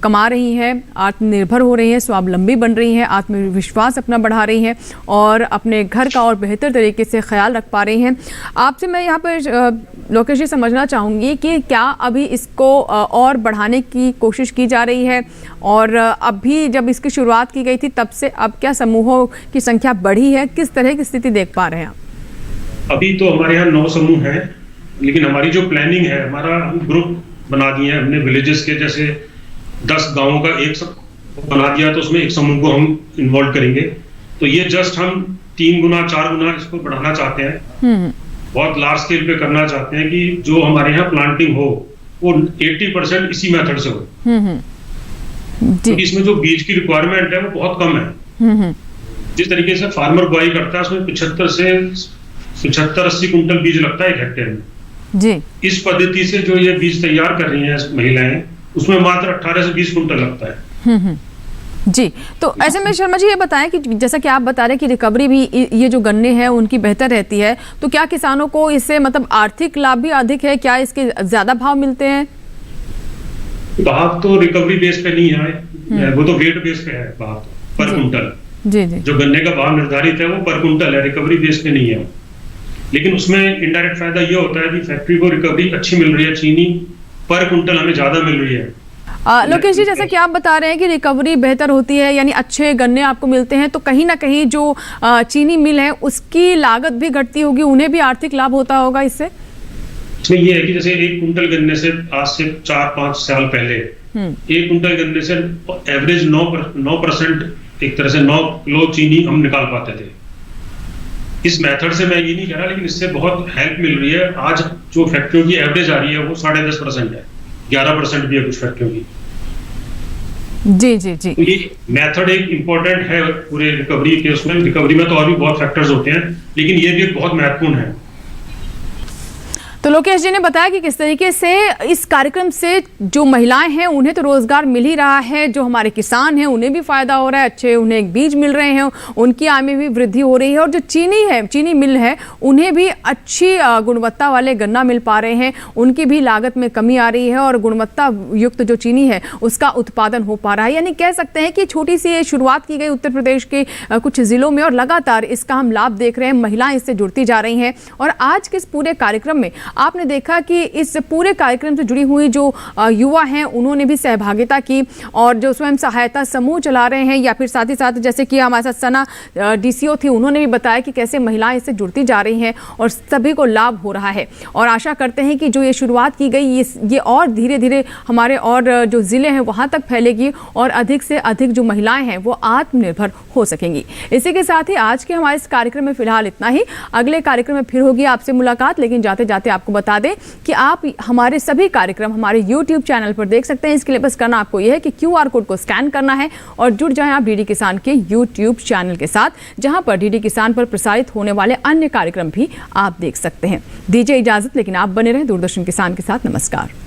कमा रही हैं, आत्मनिर्भर हो रही हैं, स्वावलंबी बन रही हैं, आत्मविश्वास अपना बढ़ा रही हैं और अपने घर का और बेहतर तरीके से ख्याल रख पा रही हैं। आपसे मैं यहाँ पर लोकेश जी समझना चाहूँगी कि क्या अभी इसको और बढ़ाने की कोशिश की जा रही है और अभी जब इसकी शुरुआत की गई थी तब से अब क्या समूहों की संख्या बढ़ी है? किस तरह की स्थिति देख पा रहे हैं आप? अभी तो हमारे यहाँ 9 समूह हैं, लेकिन हमारी जो प्लानिंग है, हमारा ग्रुप बना दिए हैं हमने विलेजेस के, जैसे 10 गांवों का एक बना दिया तो उसमें एक समूह को हम इन्वॉल्व करेंगे। तो ये जस्ट हम 3 गुना 4 गुना इसको बढ़ाना चाहते हैं, बहुत लार्ज स्केल पे करना चाहते हैं कि जो हमारे यहाँ प्लांटिंग हो वो 80% इसी मेथड से हो। क्योंकि इसमें जो बीज की रिक्वायरमेंट है वो बहुत कम है। जिस तरीके से फार्मर बुआई करता है उसमें 75-80 कुंटल बीज लगता है 1 हेक्टेयर में। जी। इस पद्धति से जो ये बीज तैयार कर रही हैं महिलाएं, उसमें मात्र 18 से 20 कुंटल लगता है। जी, तो ऐसे में शर्मा जी ये बताएं कि जैसा कि आप बता रहे हैं कि रिकवरी भी ये जो गन्ने हैं उनकी बेहतर रहती है, तो क्या किसानों को इससे मतलब आर्थिक लाभ भी अधिक है? क्या इसके ज्यादा भाव मिलते हैं? भाव तो रिकवरी बेस पे नहीं है, वो तो वेट बेस पे है भाव पर कुंटल। जी जी, जो गन्ने का भाव निर्धारित है वो पर कुंटल है, रिकवरी बेस पे नहीं है। लेकिन उसमें इनडायरेक्ट फायदा ये होता है कि फैक्ट्री को रिकवरी अच्छी मिल रही है, चीनी पर कुंटल हमें ज्यादा मिल रही है। लोकेश जी, जैसा कि आप बता रहे हैं कि रिकवरी बेहतर होती है, यानी अच्छे गन्ने आपको मिलते हैं, तो कहीं ना कहीं जो चीनी मिल है उसकी लागत भी घटती होगी, उन्हें भी आर्थिक लाभ होता होगा इससे? इसमें ये है कि जैसे 1 कुंटल गन्ने से आज से 4-5 साल पहले 1 कुंटल गन्ने से एवरेज 9% एक तरह से 9 किलो चीनी हम निकाल पाते थे। इस मेथड से मैं ये नहीं कह रहा, लेकिन इससे बहुत हेल्प मिल रही है। आज जो फैक्ट्रियों की एवरेज आ रही है वो 10.5% है, 11% भी है कुछ फैक्ट्रियों की। जी जी जी, तो ये मेथड एक इम्पोर्टेंट है पूरे रिकवरी के उसमें। रिकवरी में तो और भी बहुत फैक्टर्स होते हैं, लेकिन ये भी एक बहुत महत्वपूर्ण है। तो लोकेश जी ने बताया कि किस तरीके से इस कार्यक्रम से जो महिलाएं हैं उन्हें तो रोजगार मिल ही रहा है, जो हमारे किसान हैं उन्हें भी फायदा हो रहा है, अच्छे उन्हें एक बीज मिल रहे हैं, उनकी आय में भी वृद्धि हो रही है और जो चीनी मिल है उन्हें भी अच्छी गुणवत्ता वाले गन्ना मिल पा रहे हैं, उनकी भी लागत में कमी आ रही है और गुणवत्ता युक्त जो चीनी है उसका उत्पादन हो पा रहा है। यानी कह सकते हैं कि छोटी सी शुरुआत की गई उत्तर प्रदेश के कुछ जिलों में और लगातार इसका हम लाभ देख रहे हैं, महिलाएं इससे जुड़ती जा रही हैं। और आज के इस पूरे कार्यक्रम में आपने देखा कि इस पूरे कार्यक्रम से जुड़ी हुई जो युवा हैं उन्होंने भी सहभागिता की और जो स्वयं सहायता समूह चला रहे हैं या फिर साथ ही साथ जैसे कि हमारे साथ सना डीसीओ थी, उन्होंने भी बताया कि कैसे महिलाएं इससे जुड़ती जा रही हैं और सभी को लाभ हो रहा है। और आशा करते हैं कि जो ये शुरुआत की गई ये और धीरे धीरे हमारे और जो ज़िले हैं वहाँ तक फैलेगी और अधिक से अधिक जो महिलाएँ हैं वो आत्मनिर्भर हो सकेंगी। इसी के साथ ही आज के हमारे इस कार्यक्रम में फिलहाल इतना ही। अगले कार्यक्रम में फिर होगी आपसे मुलाकात, लेकिन जाते जाते आपको बता दें कि आप हमारे सभी कार्यक्रम हमारे YouTube चैनल पर देख सकते हैं। इसके लिए बस करना आपको यह है कि QR कोड को स्कैन करना है और जुड़ जाएं आप डीडी किसान के YouTube चैनल के साथ, जहां पर डीडी किसान पर प्रसारित होने वाले अन्य कार्यक्रम भी आप देख सकते हैं। दीजिए इजाजत, लेकिन आप बने रहें दूरदर्शन किसान के साथ। नमस्कार।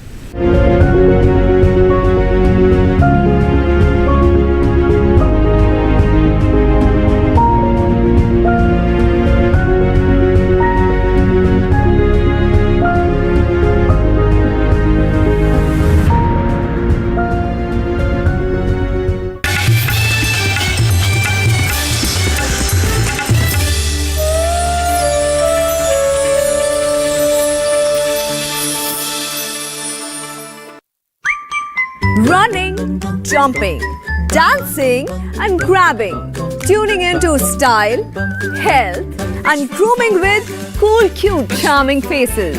Running, jumping, dancing and grabbing, tuning into style, health and grooming with cool, cute, charming faces.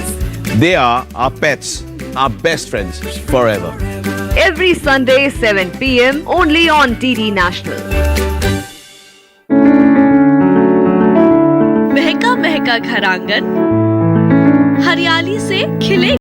They are our pets, our best friends forever. Every Sunday 7 p.m. only on DD National. आपका घर आंगन हरियाली से खिले